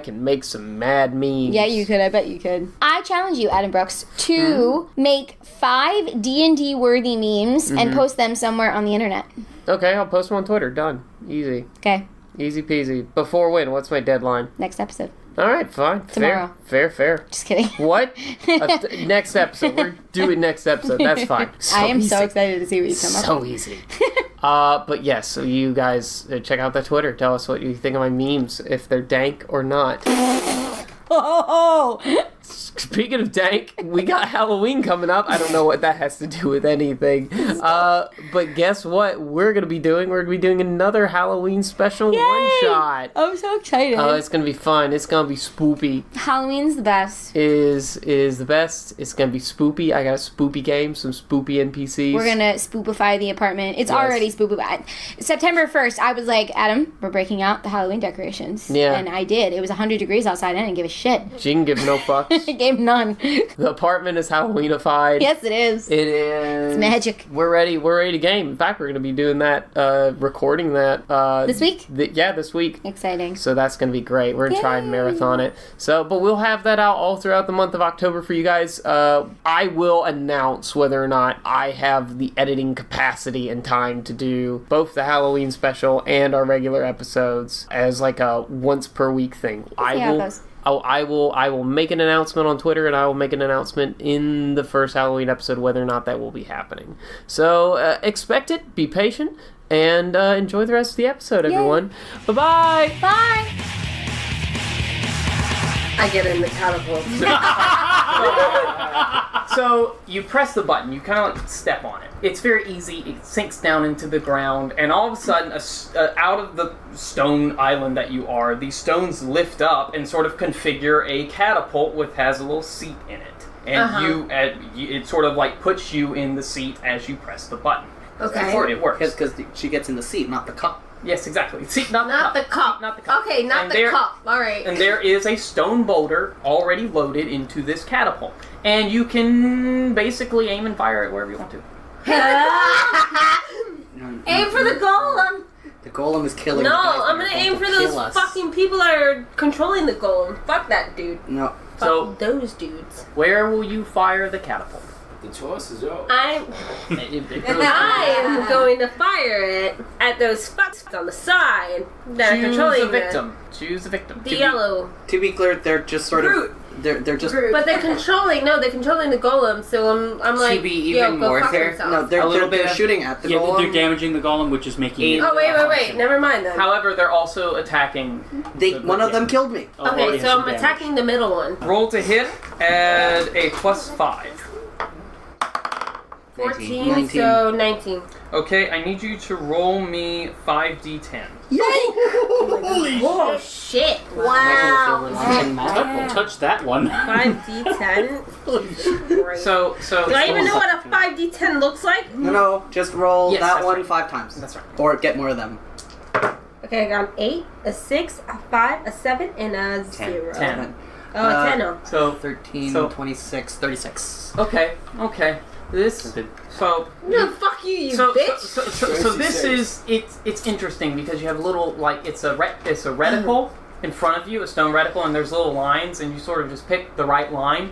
can make some mad memes. Yeah, you could. I bet you could. I challenge you, Adam Brooks, to make 5 D&D worthy memes and post them somewhere on the internet. Okay, I'll post them on Twitter. Done. Easy. Okay. Easy peasy. Before when? What's my deadline? Next episode. All right, fine. Tomorrow. Fair. Just kidding. What? Next episode. We're doing next episode. That's fine. I am so excited to see what you come up with. So easy. But yes, so you guys check out the Twitter. Tell us what you think of my memes, if they're dank or not. Oh! Speaking of dank, we got Halloween coming up. I don't know what that has to do with anything. But guess what we're going to be doing? We're going to be doing another Halloween special one-shot. I'm so excited. Oh, it's going to be fun. It's going to be spoopy. Halloween's the best. Is the best. It's going to be spoopy. I got a spoopy game, some spoopy NPCs. We're going to spoopify the apartment. It's already spoopified. September 1st, I was like, Adam, we're breaking out the Halloween decorations. Yeah. And I did. It was 100 degrees outside. I didn't give a shit. She didn't give no fucks. I gave none. The apartment is Halloweenified. Yes, it is. It is. It's magic. We're ready to game. In fact, we're going to be doing that, recording that. This week? This week. Exciting. So that's going to be great. We're going to try and marathon it. But we'll have that out all throughout the month of October for you guys. I will announce whether or not I have the editing capacity and time to do both the Halloween special and our regular episodes as like a once per week thing. I will make an announcement on Twitter, and I will make an announcement in the first Halloween episode whether or not that will be happening. So expect it, be patient, and enjoy the rest of the episode, everyone. Bye-bye! Bye! I get in the catapult. So you press the button, you kind of like step on it. It's very easy, it sinks down into the ground, and all of a sudden, out of the stone island that you are, these stones lift up and sort of configure a catapult which has a little seat in it. And it sort of like puts you in the seat as you press the button. Okay. It works. Because she gets in the seat, not the cup. Yes, exactly. See, not the cup. Not the cup. Okay, not the cup. All right. And there is a stone boulder already loaded into this catapult. And you can basically aim and fire it wherever you want to. Aim for the golem. The golem is killing No, the guys I'm that gonna are aim for to those kill us. fucking people that are controlling the golem. Fuck that dude. No. Fuck those dudes. Where will you fire the catapult? The choice is yours. I am going to fire it at those fucks on the side that are controlling Choose a victim. The yellow. To be clear, they're just sort Groot. of. They're just. But they're controlling the golem. So I'm like, to be even go more fuck fair. himself. No, they're shooting at the golem. They're damaging the golem, which is making it. Oh wait, never mind then. However, they're also attacking. One of them killed me. Okay, so I'm attacking the middle one. Roll to hit, add a +5. 14, 19. so 19. Okay, I need you to roll me 5d10. Oh shit! Wow. Don't touch that one. 5d10. Great. So Do I even know what a 5d10 looks like? No, just roll Yes, that that's one right. 5 times. That's right. Or get more of them. Okay, I got an 8, a 6, a 5, a 7, and a 0. 10. Oh, a 10. Oh. So 13, So- 26, 36. okay. This so No, fuck you, you so, bitch! so this is it's interesting because you have little like it's a reticle in front of you, a stone reticle, and there's little lines, and you sort of just pick the right line.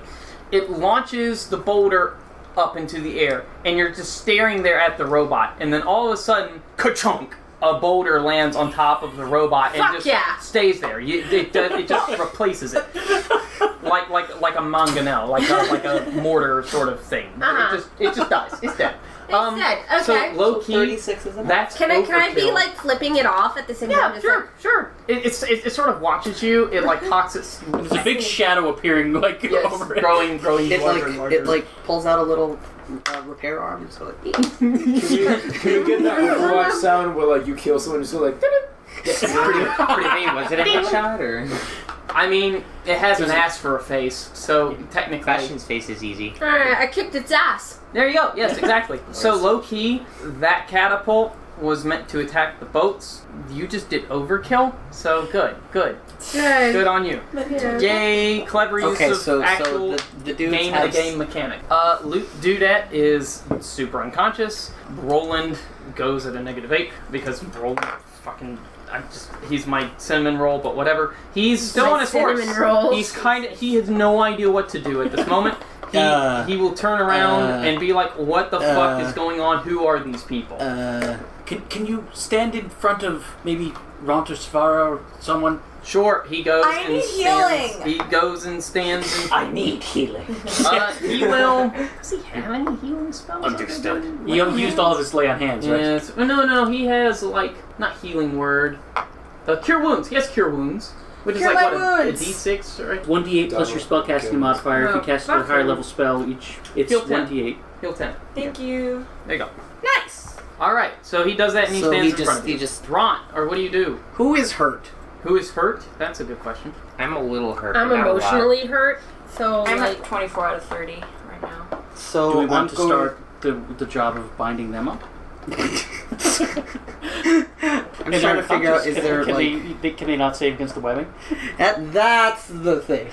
It launches the boulder up into the air, and you're just staring there at the robot, and then all of a sudden, ka-chunk! A boulder lands on top of the robot and Fuck just yeah. stays there. It just replaces it, like a mangonel, like a mortar sort of thing. Uh-huh. It just dies. It's dead. It's dead. Okay. So low key, 36 is enough. that's Can I be overkill. like flipping it off at the same time? Yeah, sure. It sort of watches you. It like cocks its There's a big shadow appearing like over it. growing It larger and larger. like pulls out a little repair arm, so it Can you get that Overwatch sound where like you kill someone and just go like Pretty mean. Was it a headshot or? I mean, it has an ass for a face, so technically. Bastion's face is easy. Alright, I kicked its ass. There you go. Yes, exactly. So low key, that catapult was meant to attack the boats. You just did overkill. So good. Good on you. Yay, clever use Okay, of so actual the dudes game have of the game mechanic. Luke Dudette is super unconscious. Roland goes at a -8 because Roland fucking. He's my cinnamon roll, but whatever. He's still on his horse. cinnamon rolls. He has no idea what to do at this moment. He will turn around and be like, "What the fuck is going on? Who are these people?" Can you stand in front of maybe Ront or Sav'ah Rah or someone? Sure, he goes I and need stands. healing. He goes and stands. I need healing. He will. Does he have any healing spells? Understood. He used all of his lay on hands, right? Yes. No. He has like not healing word. Cure wounds. He has cure wounds, which Cure is like my what a wounds. D6, right? 1d8 plus your spellcasting modifier. If you cast a higher level spell, it's Heal 10. 1d8. Heal 10. Thank you. There you go. Nice! All right. So he does that and he So stands he in front of you. he just Ront, or what do you do? who is hurt? Who is hurt? That's a good question. I'm a little hurt. I'm but not a lot. emotionally hurt, so I'm like. at 24 out of 30 right now. So Do we want I'm to going- start the job of binding them up? I'm trying to figure out, is there like... Can they not save against the webbing? That's the thing.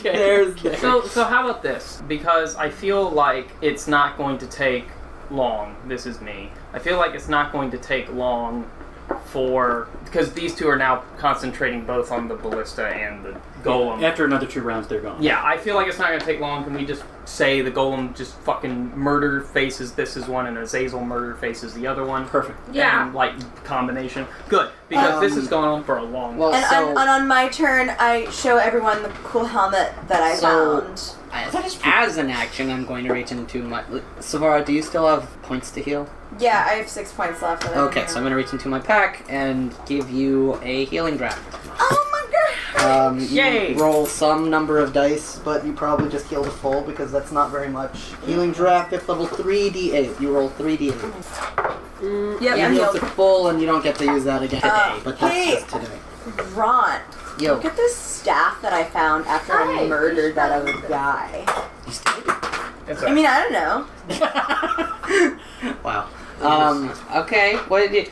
There's the... So how about this? Because I feel like it's not going to take long. This is me. I feel like it's not going to take long because these two are now concentrating both on the ballista and the golem. After another 2 rounds, they're gone. Yeah, I feel like it's not going to take long. Can we just say the golem just fucking murder faces this is one and Azazel murder faces the other one? Perfect. Yeah. And, like, combination. Good. Because this is going on for a long Well, And, so... and on my turn, I show everyone the cool helmet that I found. As an action, I'm going to reach into my... Savara, do you still have points to heal? Yeah, I have 6 points left. that I Okay, can so I'm going to reach into my pack and give you a healing draft. Oh my god! Yay! You roll some number of dice, but you probably just heal the full because that's not very much. Healing draft, 5th level, 3d8. You roll 3d8. Yep, You I'm heal healed. to full and you don't get to use that again today, but that's hey. just today. Ront, Yo. look at this staff that I found after I murdered that other guy. I mean, I don't know. Wow. Okay, what did you...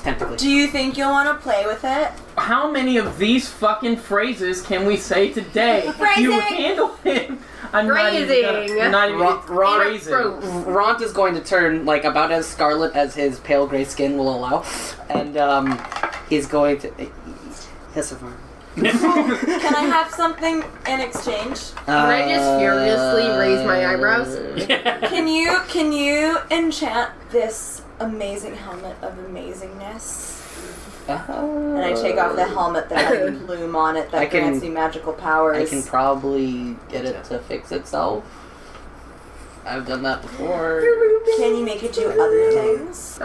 Tentacles. Do you think you'll want to play with it? How many of these fucking phrases can we say today? Phrasing! You handle him. I'm Phrasing! not even phrasing. Ront is going to turn like about as scarlet as his pale gray skin will allow, and he's going to. Yes, Savara. Can I have something in exchange? Can I just furiously raise my eyebrows? Can you enchant this amazing helmet of amazingness? And I take off the helmet that has a plume on it that grants me magical powers. I can probably get it to fix itself. I've done that before. Can you make it do other things?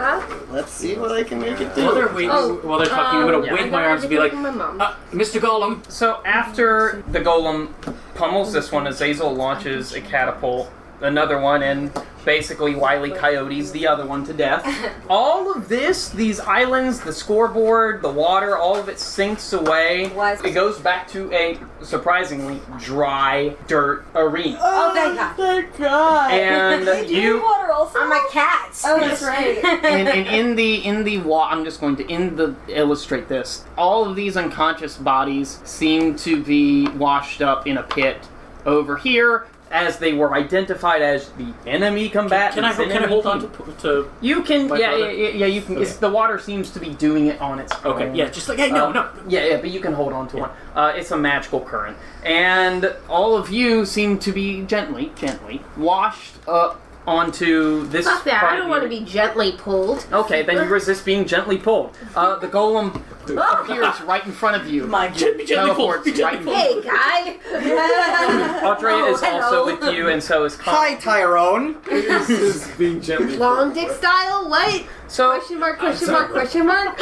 Let's see what I can make it do. While they're talking, I'm going to wave my arms and be like, my mom. Mr. Golem. So after the golem pummels this one, Azazel launches a catapult another one, and basically Wile E. Coyote's the other one to death. All of this, these islands, the scoreboard, the water, all of it sinks away. It goes back to a, surprisingly, dry dirt arena. Oh, thank God. Thank God. And you... water also? I'm a cat. Oh, that's right. and in the I'm just going to illustrate this. All of these unconscious bodies seem to be washed up in a pit over here, as they were identified as the enemy combatants. Can I hold on to You can, my brother? you can. Okay. The water seems to be doing it on its own. Okay, yeah, just like, hey, no. Yeah, but you can hold on to one. It's a magical current. And all of you seem to be gently washed up onto this Fuck that, part I don't of want to the- be gently pulled. Okay, then you resist being gently pulled. The golem appears right in front of you. My Teleports right in front Hey, guy. Audrey is hello. also with you, and so is Conall. Hi, Tyrone. This is being gently. Long dick style, what? So, Question mark, question mark, question mark.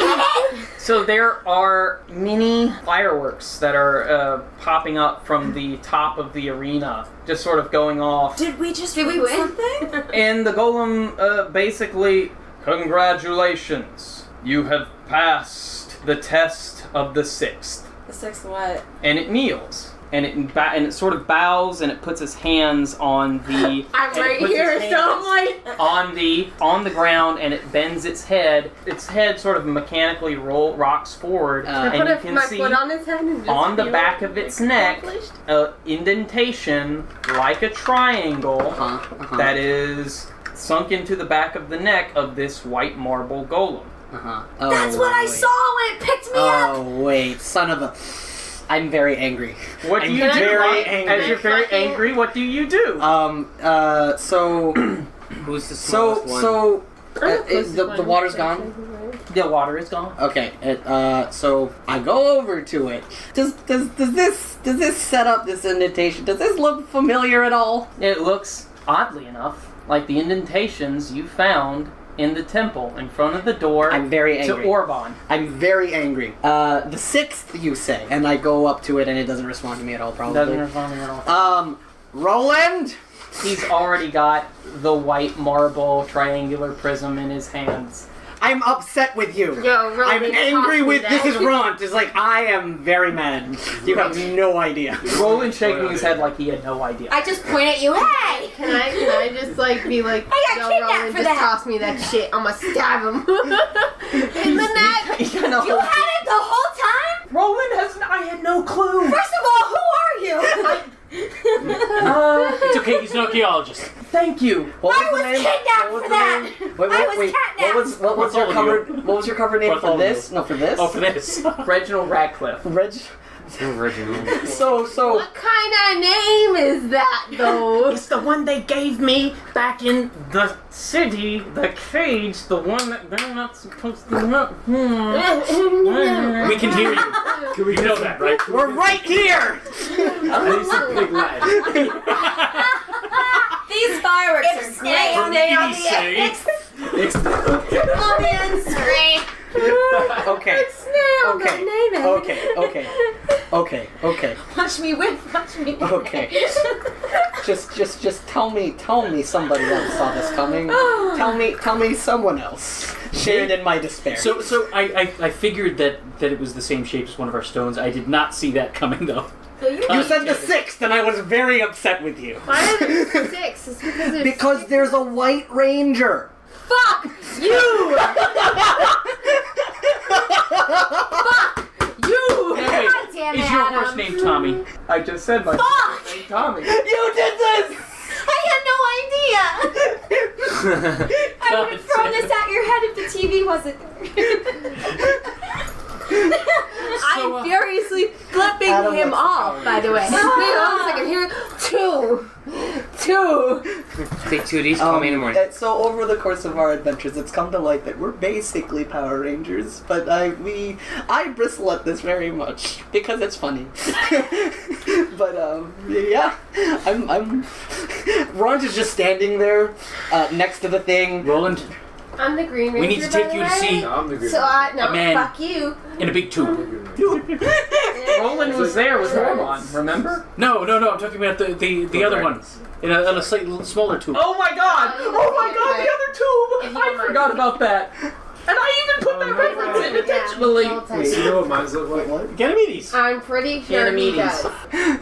so there are many fireworks that are popping up from the top of the arena, just sort of going off. Did we win something? And the golem basically, congratulations, you have passed the test of the sixth. The sixth what? And it kneels. And it sort of bows, and it puts its hands on the. I'm and it right puts here, its so I'm hands like. on the ground, and it bends its head. Its head sort of mechanically rocks forward, I and you put can my see foot on his head and just on the feel back it of its neck accomplished. an indentation like a triangle that is sunk into the back of the neck of this white marble golem. Oh, That's what I wait. saw when it picked me up. Oh wait, son of a! I'm very angry. What do I'm you do? very angry. As you're very angry, what do you do? So Who's the smallest one? the water's gone. The water is gone. Okay, so I go over to it. Does this set up this indentation? Does this look familiar at all? It looks, oddly enough, like the indentations you found in the temple in front of the door I'm very to angry. Orban. I'm very angry. The sixth, you say, and I go up to it, and it doesn't respond to me at all. Probably Doesn't respond at all. Roland. He's already got the white marble triangular prism in his hands. I'm upset with you. Yo, Roland, I'm angry toss me with that. this is Ront. It's like I am very mad. You have no idea. Roland shaking his head like he had no idea. I just point at you. Hey! Can I just like be like, I got yo, kidnapped Roland, for just that. toss me that shit. I'ma stab him in the neck. He kinda You had it the whole time? Roland has. I had no clue. First of all, who are you? It's okay, he's an archaeologist. Thank you. What I was kidnapped for that. I was catnapped. What was your cover? What was your cover name for Bartholomew. this? No, for this. Oh, for this. Reginald Radcliffe. Original. So. What kind of name is that, though? It's the one they gave me back in the city, the cage, the one that they're not supposed to know. We can hear you. Can we You know that, right? We're right here. I need some pig Latin. These fireworks are great. On the end screen. Okay. Snail, Okay. Okay. Watch me win. Watch me win. Okay. Just tell me somebody else saw this coming. Tell me someone else shared in my despair. So I figured that it was the same shape as one of our stones. I did not see that coming, though. You said the sixth, and I was very upset with you. Why are there 6? It's Because there's a white ranger. Fuck you! You! Hey, God damn it, is your Adam. horse named Tommy? I just said my Fuck! name, Tommy. You did this! I had no idea. I would have thrown this at your head if the TV wasn't there. I'm furiously flipping Adam him likes the off, Power by the way. Wait 1 second. Here, 2. Take 2 of these, call me in the morning. So over the course of our adventures, it's come to light that we're basically Power Rangers, but I bristle at this very much because it's funny. But yeah, I'm. Ront is just standing there next to the thing. Roland, I'm the Green Ranger. we need to take by you the to way. see No, I'm the green. So a man fuck you. in a big tube. Roland was there with Roland, remember? No. I'm talking about the other one. In a slightly smaller tube. Oh my god! The other tube! I forgot about that. And I even put that reference in intentionally. Wait, you know what mine look like? Ganymedes. I'm pretty sure he does.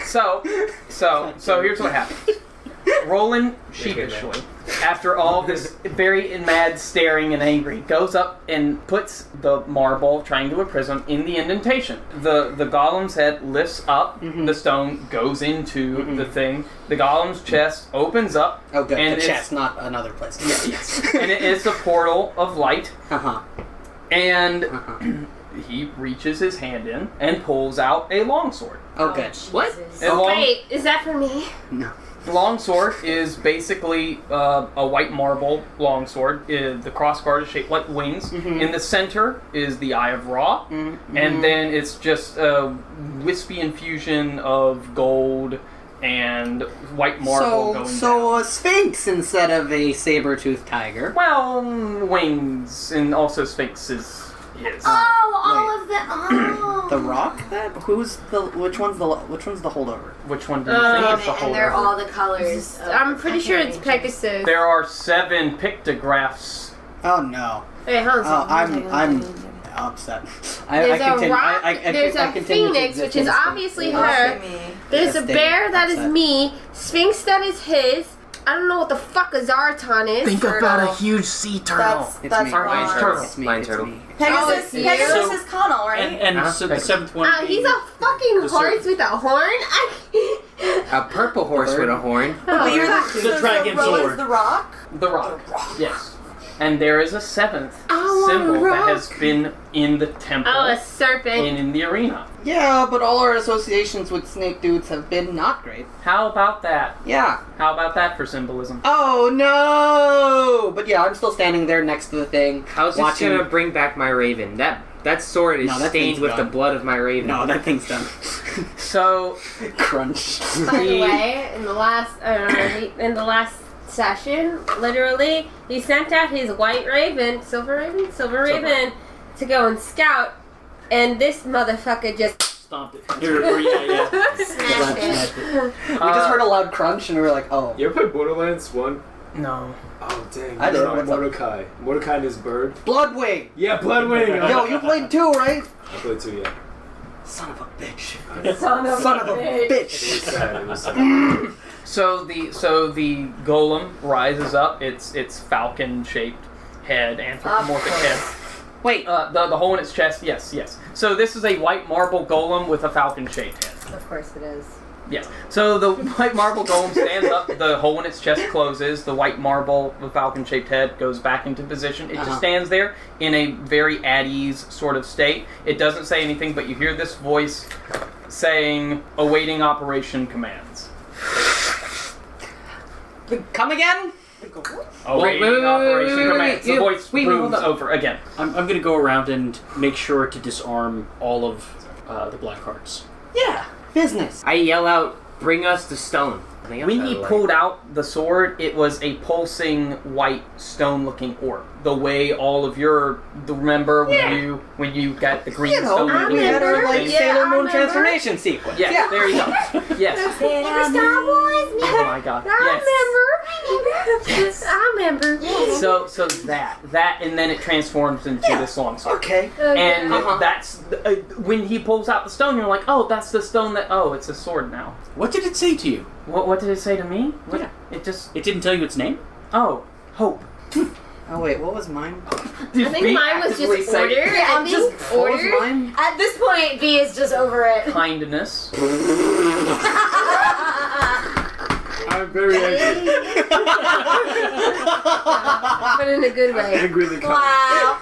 So here's what happens. Roland sheepishly, after all this very mad staring and angry, goes up and puts the marble triangular prism in the indentation. The golem's head lifts up, the stone goes into the thing, the golem's chest opens up. Oh good, and the chest, not another place. Yes. And it is a portal of light. And he reaches his hand in and pulls out a longsword. Oh good. What? Wait, is that for me? No. The longsword is basically a white marble longsword. The crossguard is shaped like wings. In the center is the Eye of Ra, and then it's just a wispy infusion of gold and white marble going down. A sphinx instead of a saber-toothed tiger. Well, wings, and also sphinx is his. All of the The rock? Which one's the holdover? Which one do you think is the holdover? and they're all the colors. I'm pretty sure it's Pegasus. There are 7 pictographs. Oh no. Wait, hold on. I'm upset. There's a rock, there's a continue phoenix, which is obviously her. her. There's a bear that is me. Sphinx that is his. I don't know what the fuck a Zartan is. Think about a huge sea turtle. That's Lion turtle. It's me. Lion It's turtle. me. Pegasus is Conall, right? And so the 7th one. he's a fucking horse with a horn. A purple horse with a horn. But you're The dragon sword. the rock? The rock. Yes. And there is a 7th want symbol a rock. that has been in the temple Oh, a serpent. and in the arena. Yeah, but all our associations with snake dudes have been not great. How about that? Yeah. How about that for symbolism? Oh no! But yeah, I'm still standing there next to the thing. How's this watching. gonna bring back my raven? That sword is No, that stained thing's with the done. blood of my raven. No, that thing's done. So, Crunch. By the way, in the last session, literally, he sent out his white raven, silver raven, to go and scout, and this motherfucker just Stomped it. Yeah. smashed it. We just heard a loud crunch and we were like, oh. You ever played Borderlands 1? no. Oh, dang. I did. No, What's up? Mordecai. Mordecai and his bird. Bloodwing! Yeah, Bloodwing. Yo, you played 2, right? I played 2, yeah. Son of a bitch. Son of a It bitch. was sad. It was sad. So the golem rises up. Its falcon-shaped head, anthropomorphic head. Wait. The hole in its chest. Yes. So this is a white marble golem with a falcon-shaped head. Of course it is. Yes. So the white marble golem stands up, the hole in its chest closes, the white marble, the falcon-shaped head goes back into position. It just stands there in a very at ease sort of state. It doesn't say anything, but you hear this voice saying, awaiting operation commands. Come again? Awaiting operation wait, commands. The voice hold booms up. over again. I'm going to go around and make sure to disarm all of the Black Harts. Yeah. Business. I yell out, "Bring us the stone." When he pulled out the sword, it was a pulsing white stone-looking orb. The way all of remember when you got the green stone? we had our thing? Sailor Moon transformation sequence. Yeah, there you go. Yes. Star Wars. Oh my god. Yes. I remember. So that, and then it transforms into this long sword. Okay. And that's when he pulls out the stone. You're like, oh, that's the stone that. Oh, it's a sword now. What did it say to you? What did it say to me? Yeah. It didn't tell you its name? Oh, hope. Oh wait, what was mine? I think mine was just order. I think What was order. mine? At this point, B is just over it. Kindness. I'm very angry. But in a good way. Angry the Wow.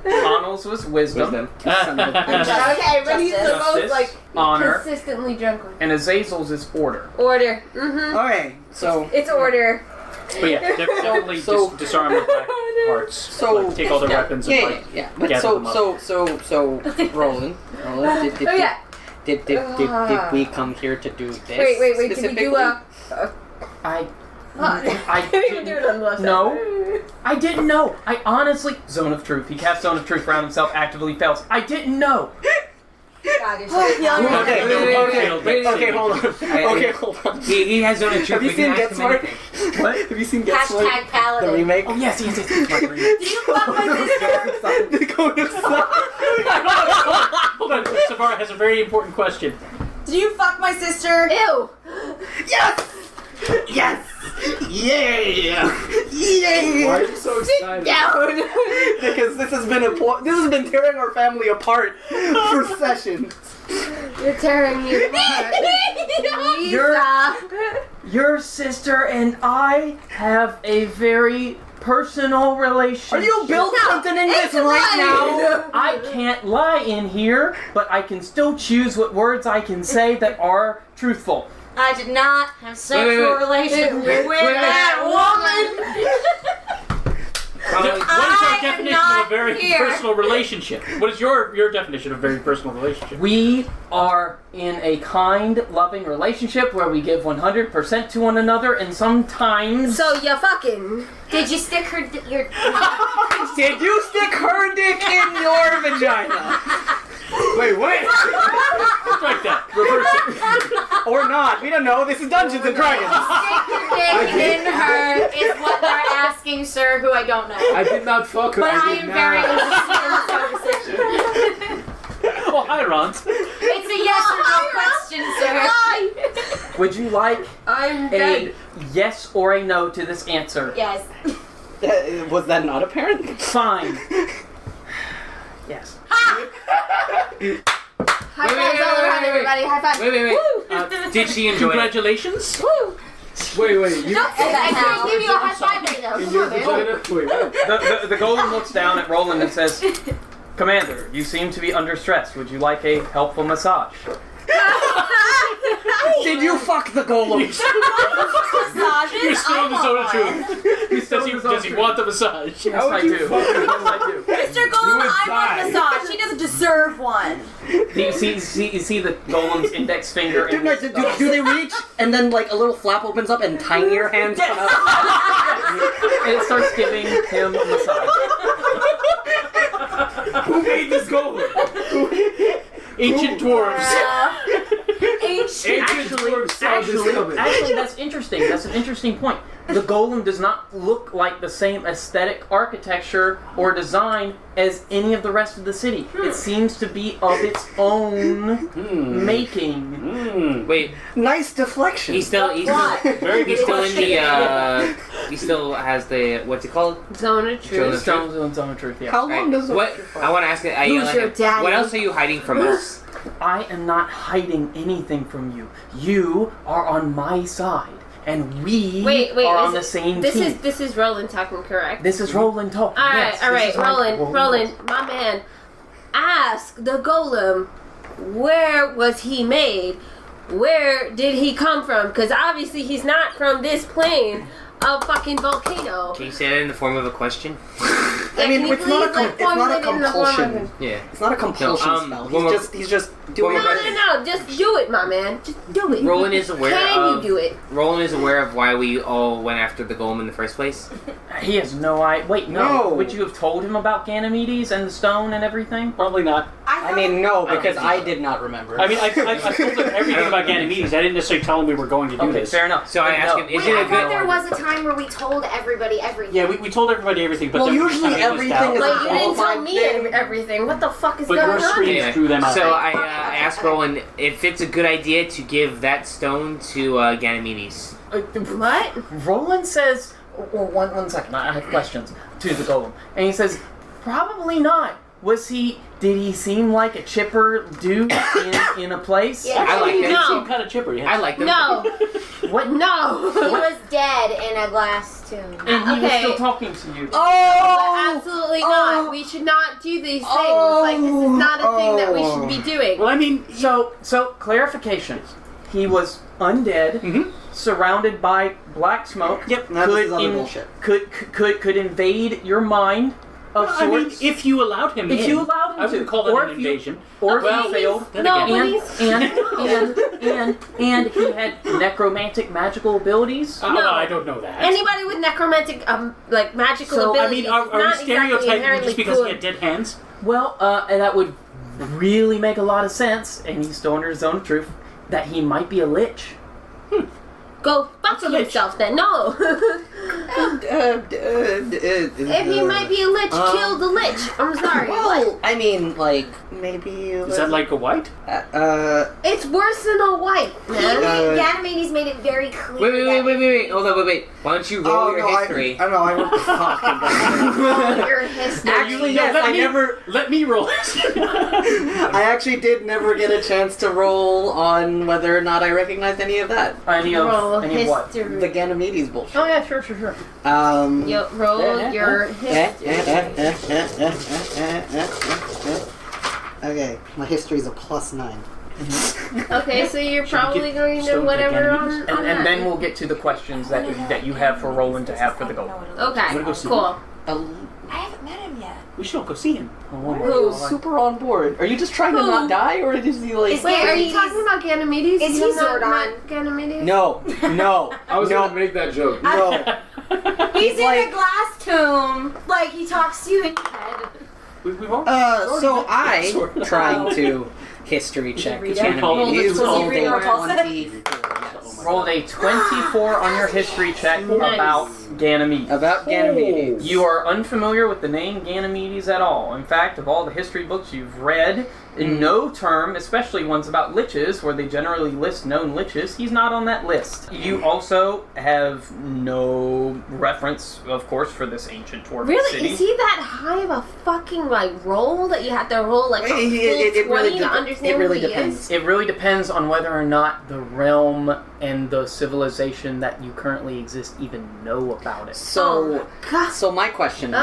Connell's was wisdom. Son of a bitch. Okay, but he's the Justice, most like honor, consistently drunk one. and Azazel's is order. Order. Mm-hmm. Alright, so It's order. But yeah, definitely disarm the Black Harts. So- take all their weapons and yeah. But gather them up. so Roland, Oh yeah. did we come here to do this? Wait. Did we specifically? do a? I I didn't even do it on the left. No. I didn't know. I honestly... Zone of Truth. He casts Zone of Truth around himself, actively fails. I didn't know. Okay, hold on. He has own truth. Have you seen Get Smart? What? Have you seen Get Smart? Hashtag Paladin. The remake? Oh, yes. Do you fuck my sister? Hold on, Sav'ah has a very important question. Do you fuck my sister? Ew. Yes! Yes! Yeah! Yeah! Why are you so excited? Down. Because this has been tearing our family apart for sessions. You're tearing me apart. Lisa. Your sister and I have a very personal relationship. Are you Bill Clintoning this right now? I can't lie in here, but I can still choose what words I can say that are truthful. I did not have sexual relations with that woman. What is our definition of a very personal relationship? What is your definition of a very personal relationship? We are in a kind, loving relationship where we give 100% to one another, and sometimes... So you fucking. Did you stick her your? Did you stick her dick in your vagina? Wait, what? Strike that. Reverse it. Or not. We don't know. This is Dungeons and Dragons. Stick your dick in her is what they're asking, sir, who I don't know. I did not fuck her. But I did am not. very interested in this conversation. Oh, hi, Ront. It's a yes or no question, sir. Would you like I'm a dead. yes or a no to this answer? Yes. Was that not apparent? Fine. Yes. High fives all around, everybody. High five. Wait. Did she enjoy it? Congratulations. Woo. Wait. You Don't say that. I can't give you a high five right now. in Come your on, man. vagina? Wait, what? The golem looks down at Roland and says, Commander, you seem to be under stress. Would you like a helpful massage? Did you fuck the golem? You're still in the zone of truth. Does he want the massage? Yes, I do. Yes, I do. Mr. Golem, I want a massage. He doesn't deserve one. You see the golem's index finger Do, and no, do they reach and then like a little flap opens up and tinier hands come out? and it starts giving him a massage. Who made this golem? Ancient dwarves. Actually, that's interesting. That's an interesting point. The golem does not look like the same aesthetic architecture or design as any of the rest of the city. It seems to be of its own making. Wait, Nice deflection. he's still Very in good the he still has the what's it called? Zone of truth. Zone of truth. Yeah. How long does What I want to ask it. Who's your daddy? What else are you hiding from us? I am not hiding anything from you. You are on my side, and we Wait. are on the same team. This is Roland talking, correct? This is Roland talking. All right, Yes, all this right, is how Roland, my man. Ask the golem, where was he made? Where did he come from? Because obviously he's not from this plane of fucking volcano. Can you say that in the form of a question? I mean, Can you it's not a please, compulsion. Yeah. It's not a compulsion No, spell. one more- He's just doing one more it. No, just do it, my man. Just do it. Roland is aware Can of. you do it? Roland is aware of why we all went after the golem in the first place. He has no idea. Wait, no. No. Would you have told him about Ganymedes and the stone and everything? Probably not. I mean, no, because I did not remember. I mean, I told him everything about Ganymedes. I didn't necessarily tell him we were going to do Okay, this. fair enough. So I asked him, is Wait, it I a thought good? there was a time where we told everybody everything. Yeah, we told everybody everything, but Well, then usually something was everything down. is Like, you didn't tell qualified me thing. everything. What the fuck is But going your on screams here? drew them out. So I asked Roland if it's a good idea to give that stone to Ganymedes. What? Roland says, one second, I have questions to the golem. And he says, probably not. Did he seem like a chipper dude in a place? Yeah. I like He it. did No. seem kind of chipper. Yeah. I like them. No. What? No. He was dead in a glass tomb. And he was Okay. still talking to you. Oh! Absolutely not. We should not do these things. Like, this is not a thing that we should be doing. Well, I mean, So clarification. He was undead, surrounded by black smoke. Yep, that is other bullshit. Could invade your mind of I mean, sorts. if you allowed him If in, you allowed him I wouldn't to. call that Or an if you- invasion. or if well, he failed. Then No, again, And he had necromantic magical abilities. No. well, I don't know that. Anybody with necromantic, magical So, I abilities mean, are is we not exactly stereotyping him inherently just because he good. had dead hands? Well, that would really make a lot of sense, and he's still under his zone of truth, that he might be a lich. Go fuck yourself then. No. If he might be a lich, kill the lich. I'm sorry. Well, I mean, like, maybe... Is that like a white? It's worse than a white, man. Ganymedes made it very clear. Wait. Hold on, wait. Why don't you roll your history? I know, I wrote fucking Your history. Actually, yes, I never... Let me roll it. I actually did never get a chance to roll on whether or not I recognized any of that. Any of what? History. The Ganymedes bullshit. Oh yeah, sure. Roll your history. Okay, my history's a +9. Okay, so you're probably going to whatever on And then we'll get to the questions that you have for Roland to have for the golem. Okay, Go see cool. I haven't met him yet. We should go see him. Who's super on board? Are you just trying to not die, or is he like... Wait, are you talking about Ganymedes? Is he Zordon? Ganymedes? No. I was gonna make that joke. No. He's in like- a glass tomb. Like, he talks to you in your head. We've all... So I, trying to history check read it? Ganymedes, Roll it. rolled a 24. Rolled a 24 on your history check about Ganymedes. About Ganymedes. You are unfamiliar with the name Ganymedes at all. In fact, of all the history books you've read, in no term, especially ones about liches, where they generally list known liches, he's not on that list. You also have no reference, of course, for this ancient dwarven Really? city. Is he that high of a fucking roll that you have to roll a full 20 to understand who he is? It really depends on whether or not the realm and the civilization that you currently exist even know about it. So my question,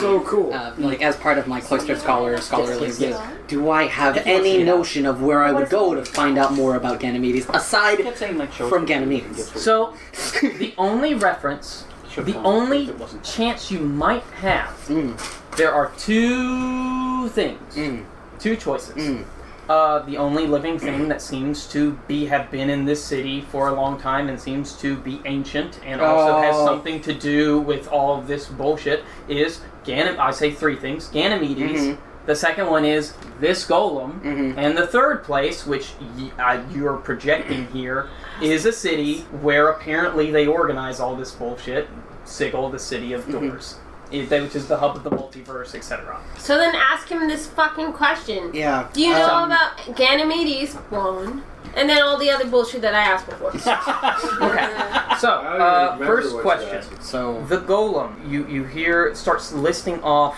So cool. like as part of my cloister scholarly is, do I have any notion of where I would go to find out more about Ganymedes aside from Ganymedes? So, the only reference, the only chance you might have, there are two things, two choices. The only living thing that seems to have been in this city for a long time and seems to be ancient and also has something to do with all of this bullshit is I say three things. Ganymedes. The second one is this golem. And the third place, which you're projecting here, is a city where apparently they organize all this bullshit. Sigil, the city of doors. Which is the hub of the multiverse, etc. So then ask him this fucking question. Yeah. Do you know about Ganymedes, one, and then all the other bullshit that I asked before? Okay. So, first question. So the golem, you hear, starts listing off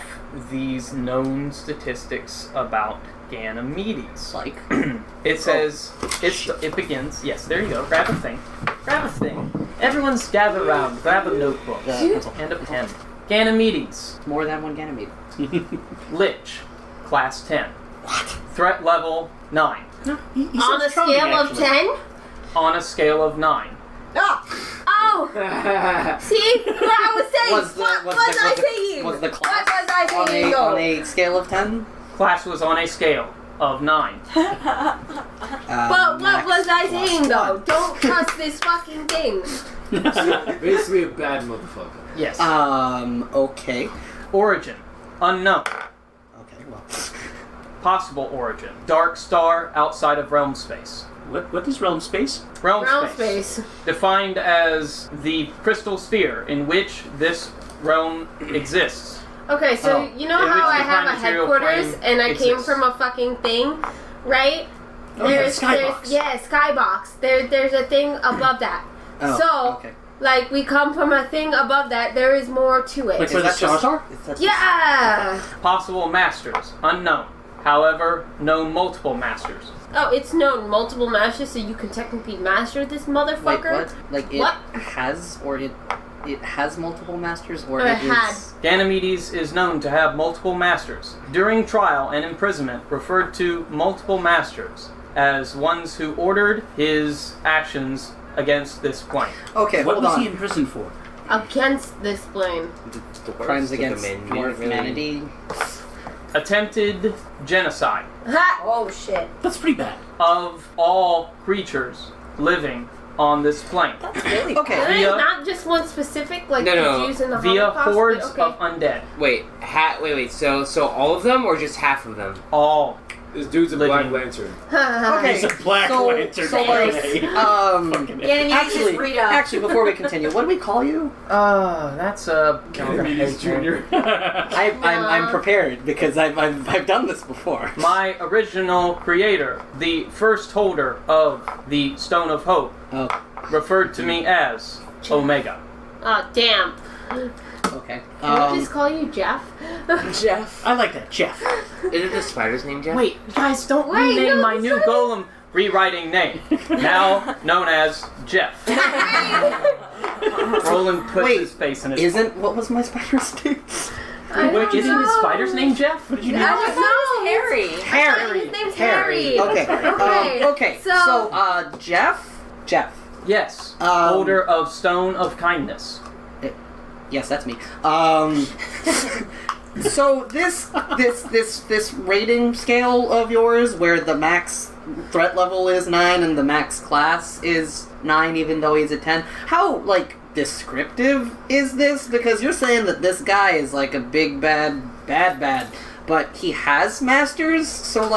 these known statistics about Ganymedes. like It says, it begins, yes, there you go, grab a thing. Everyone's gather around, grab a notebook and a pen. Ganymedes. more than one Ganymede. Lich. Class 10. What? Threat level 9. On a scale of 10? On a scale of 9. Oh! See? What I was saying! What was I saying? Was the class What was I saying, though? on a scale of 10? Class was on a scale of 9. But what was I saying, though? Don't trust this fucking thing. Basically a bad motherfucker. Yes. Okay. Origin. Unknown. Okay, well. Possible origin. Dark star outside of realm space. What is realm space? Realm Realm space. space. Defined as the crystal sphere in which this realm exists. Okay, so you know In how which I the have a prime material headquarters plane and I came exists. from a fucking thing, right? Oh, yeah, skybox. Yeah, skybox. There's a thing above that. Oh, So, okay. like, we come from a thing above that. There is more to it. Like where the stars are? Yeah. Possible masters. Unknown. However, know multiple masters. Oh, it's known multiple masters, so you can technically master this Wait, motherfucker. what? Like it What? has, or it has multiple masters, or Or it it had. is... Ganymedes is known to have multiple masters. During trial and imprisonment, referred to multiple masters as ones who ordered his actions against this plane. Okay, What hold was on. he in prison for? Against this plane. Crimes against men, dwarf humanity. Attempted genocide Ha! Oh shit. That's pretty bad. of all creatures living on this plane That's really Okay. Really? Via- Not just one specific, like No, the no. Jews in the via Holocaust? hordes but okay. of undead. Wait. So all of them or just half of them? All. This dude's a Living. Black Lantern. Okay. He's a Black Lantern. So like, Actually, actually, before we continue, what do we call you? That's a... He's Junior. I'm prepared because I've done this before. My original creator, the first holder of the Stone of Hope, referred to me as Omega. Oh, damn. Okay. Can I just call you Jeff? Jeff. I like that, Jeff. Is it the spider's name, Jeff? Wait, guys, don't rename my new golem rewriting name. Now known as Jeff. Roland puts his face in his... What was my spider's name? Wait, isn't his spider's name Jeff? What did you do? Harry. His name's Harry. Okay. So, Jeff? Yes. Holder of Stone of Kindness. Yes, that's me. So this rating scale of yours, where the max threat level is 9 and the max class is 9, even though he's a 10, how descriptive is this? Because you're saying that this guy is like a big bad, but he has masters. So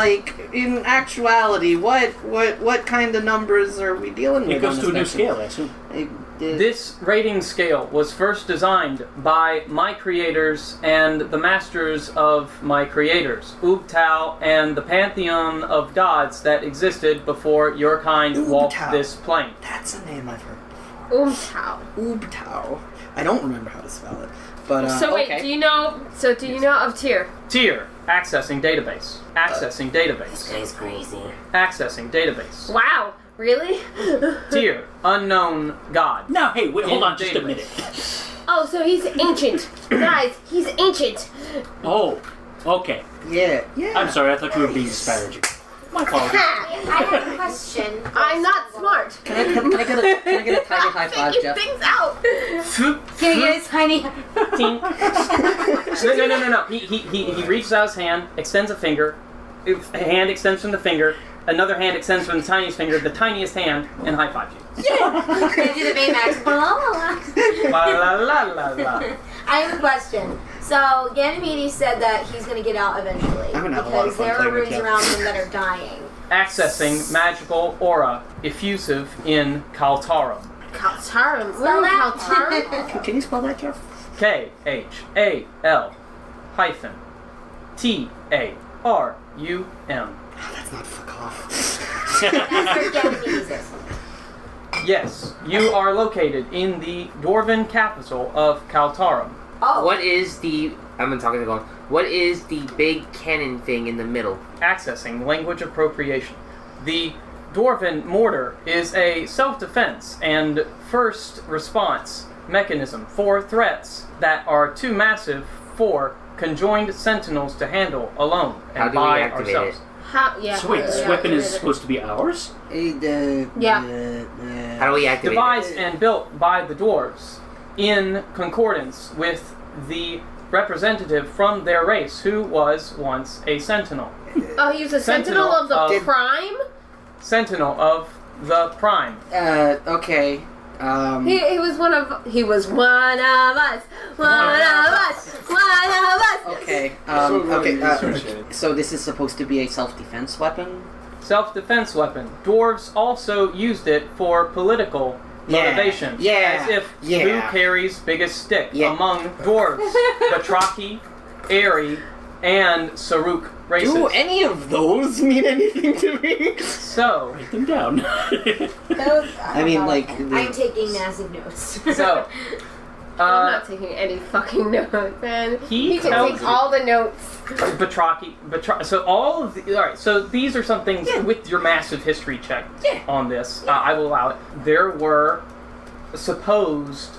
in actuality, what kind of numbers are we dealing with? It goes to a new scale, I assume. This rating scale was first designed by my creators and the masters of my creators, Ubtao and the pantheon of gods that existed before your kind walked this plane. That's a name I've heard before. Ubtao. I don't remember how to spell it. But so wait, okay. do you know of Tyr? Tyr, accessing database. Accessing database. This guy's crazy. Accessing database. Wow, really? Tyr, unknown god. No, hey, wait, hold on just a database. minute. Oh, so he's ancient. Guys, he's ancient. Oh, okay. Yeah. I'm sorry, I thought you were being disparaging. My apologies. I have a question. I'm not smart. Can I get a tiny high five, Figure Jeff? things out. Can you get a tiny? No. He reaches out his hand, extends a finger. A hand extends from the finger. Another hand extends from the tiniest finger, the tiniest hand, and high fives you. Yeah. Can you do the Baymax? La la la la la. I have a question. So Ganymede said that he's going to get out eventually I'm gonna have a lot of because fun there are playing with rooms Jeff. around him that are dying. Accessing magical aura, effusive in Kaltarum. Kaltarum. Spell that? Kaltarum. Can you spell that, Jeff? KHAL-TARUM. That's not fuck off. That's where Ganymede is. Yes, you are located in the dwarven capital of Kaltarum. Oh. What is the... I've been talking to Golem. What is the big cannon thing in the middle? Accessing language appropriation. The dwarven mortar is a self-defense and first response mechanism for threats that are too massive for conjoined sentinels to handle alone and How do we by activate ourselves. it? So wait, this weapon is supposed to be ours? Yeah. How do we activate Devised it? and built by the dwarves in concordance with the representative from their race who was once a sentinel. Oh, he was a sentinel of the Prime? Sentinel of the Prime. Okay. He was one of us. Okay. So this is supposed to be a self-defense weapon? Self-defense weapon. Dwarves also used it for political motivation. Yeah. As if who carries biggest stick among dwarves. Batraki, Aerie, and Saruk races. Do any of those mean anything to me? So write them down. I'm taking massive notes. So I'm not taking any fucking notes, man. He can tells take you- all the notes. Batraki. So all of the. Alright, so these are some things with your massive history check on this. I will allow it. There were supposed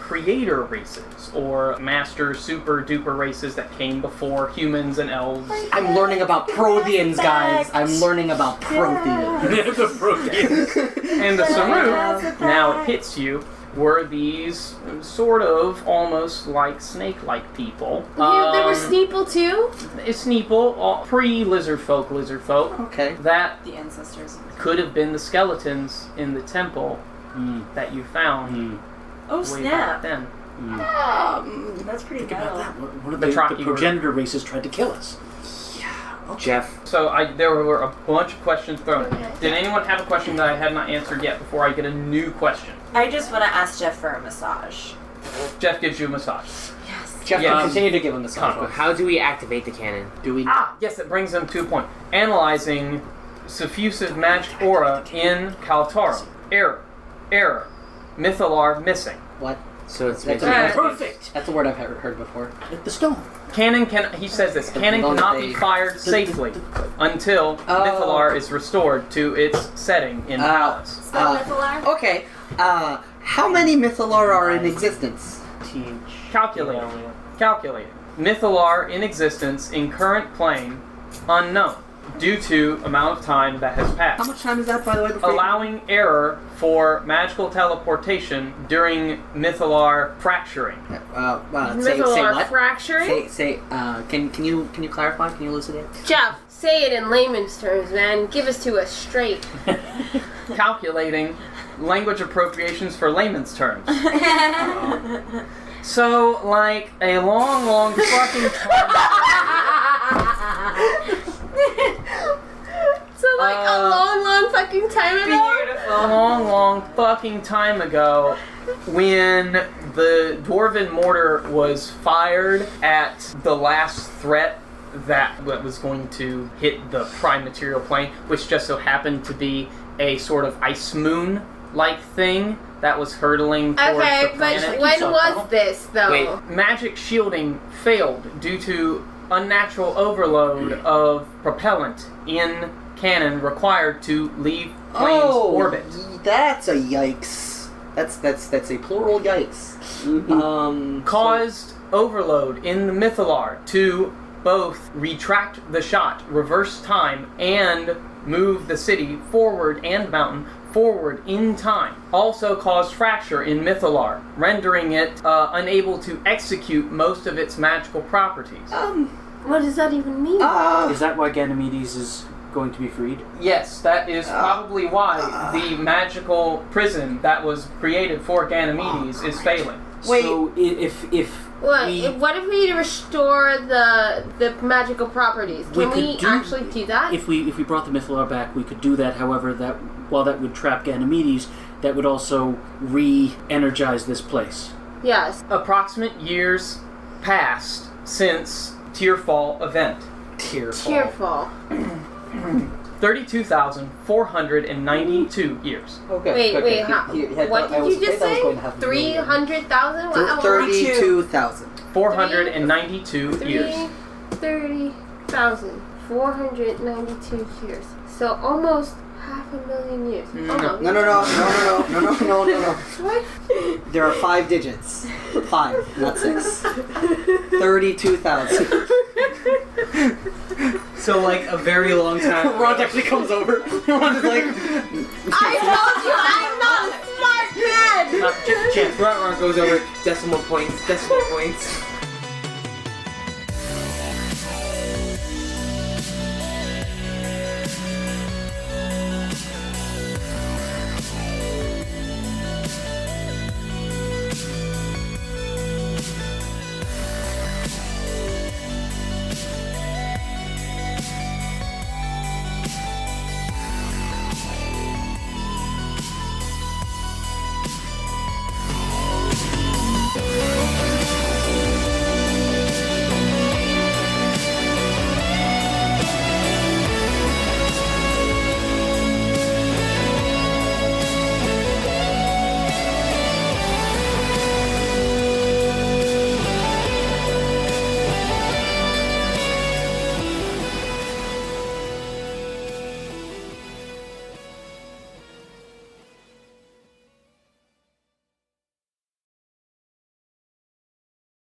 creator races or master super duper races that came before humans and elves. I'm learning about Protheans, guys. I'm learning about Protheans. The Protheans. And the Saruk, now it hits you, were these sort of almost like snake-like people. They were Sneeple too? Sneeple, pre-lizard folk. Okay. That The ancestors. could have been the skeletons in the temple that you found Oh, way snap. back then. That's pretty Think about metal. that. One of the progenitor races tried to kill us. Jeff. So there were a bunch of questions thrown. Did anyone have a question that I had not answered yet before I get a new question? I just want to ask Jeff for a massage. Jeff gives you a massage. Yes. Jeff can continue to give him the massage. How do we activate the cannon? Do we? Yes, it brings them to a point. Analyzing suffusive magic aura in Kaltarum. Error. Mythalar missing. What? So it's Perfect. That's a word I've heard before. The stone. He says this, cannon cannot be fired safely until Mythalar is restored to its setting in the palace. Spell Mythalar? Okay. How many Mythalar are in existence? Calculating. Mythalar in existence in current plane, unknown, due to amount of time that has passed. How much time is that, by the way? Allowing error for magical teleportation during Mythalar fracturing. Say what? Fracturing? Can you clarify? Can you elucidate? Jeff, say it in layman's terms, man. Give us to us straight. Calculating language appropriations for layman's terms. So, like a long fucking time. So, like a long fucking time ago? A long fucking time ago, when the Dwarven Mortar was fired at the last threat that was going to hit the prime material plane, which just so happened to be a sort of ice moon-like thing that was hurtling towards the planet. But when was this, though? Wait, magic shielding failed due to unnatural overload of propellant in cannon required to leave plane's orbit. That's a yikes. That's a plural yikes. Caused overload in the Mythalar to both retract the shot, reverse time, and move the city forward and mountain forward in time. Also caused fracture in Mythalar, rendering it unable to execute most of its magical properties. What does that even mean? Is that why Ganymedes is going to be freed? Yes, that is probably why the magical prison that was created for Ganymedes is failing. Wait. So what if we restore the magical properties? Can we actually do that? If we brought the Mythalar back, we could do that. However, while that would trap Ganymedes, that would also re-energize this place. Yes. Approximate years passed since Tearfall event. Tearfall. 32,492 years. Okay. Wait. What did you just say? 300,000? 32,000. 492 years. 30,492 years. So almost 500,000 years. No. What? There are 5 digits. 5, not 6. 32,000. So, like, a very long time. Ront actually comes over. Ront is like... I told you, I'm not a smart man! Ront goes over decimal points.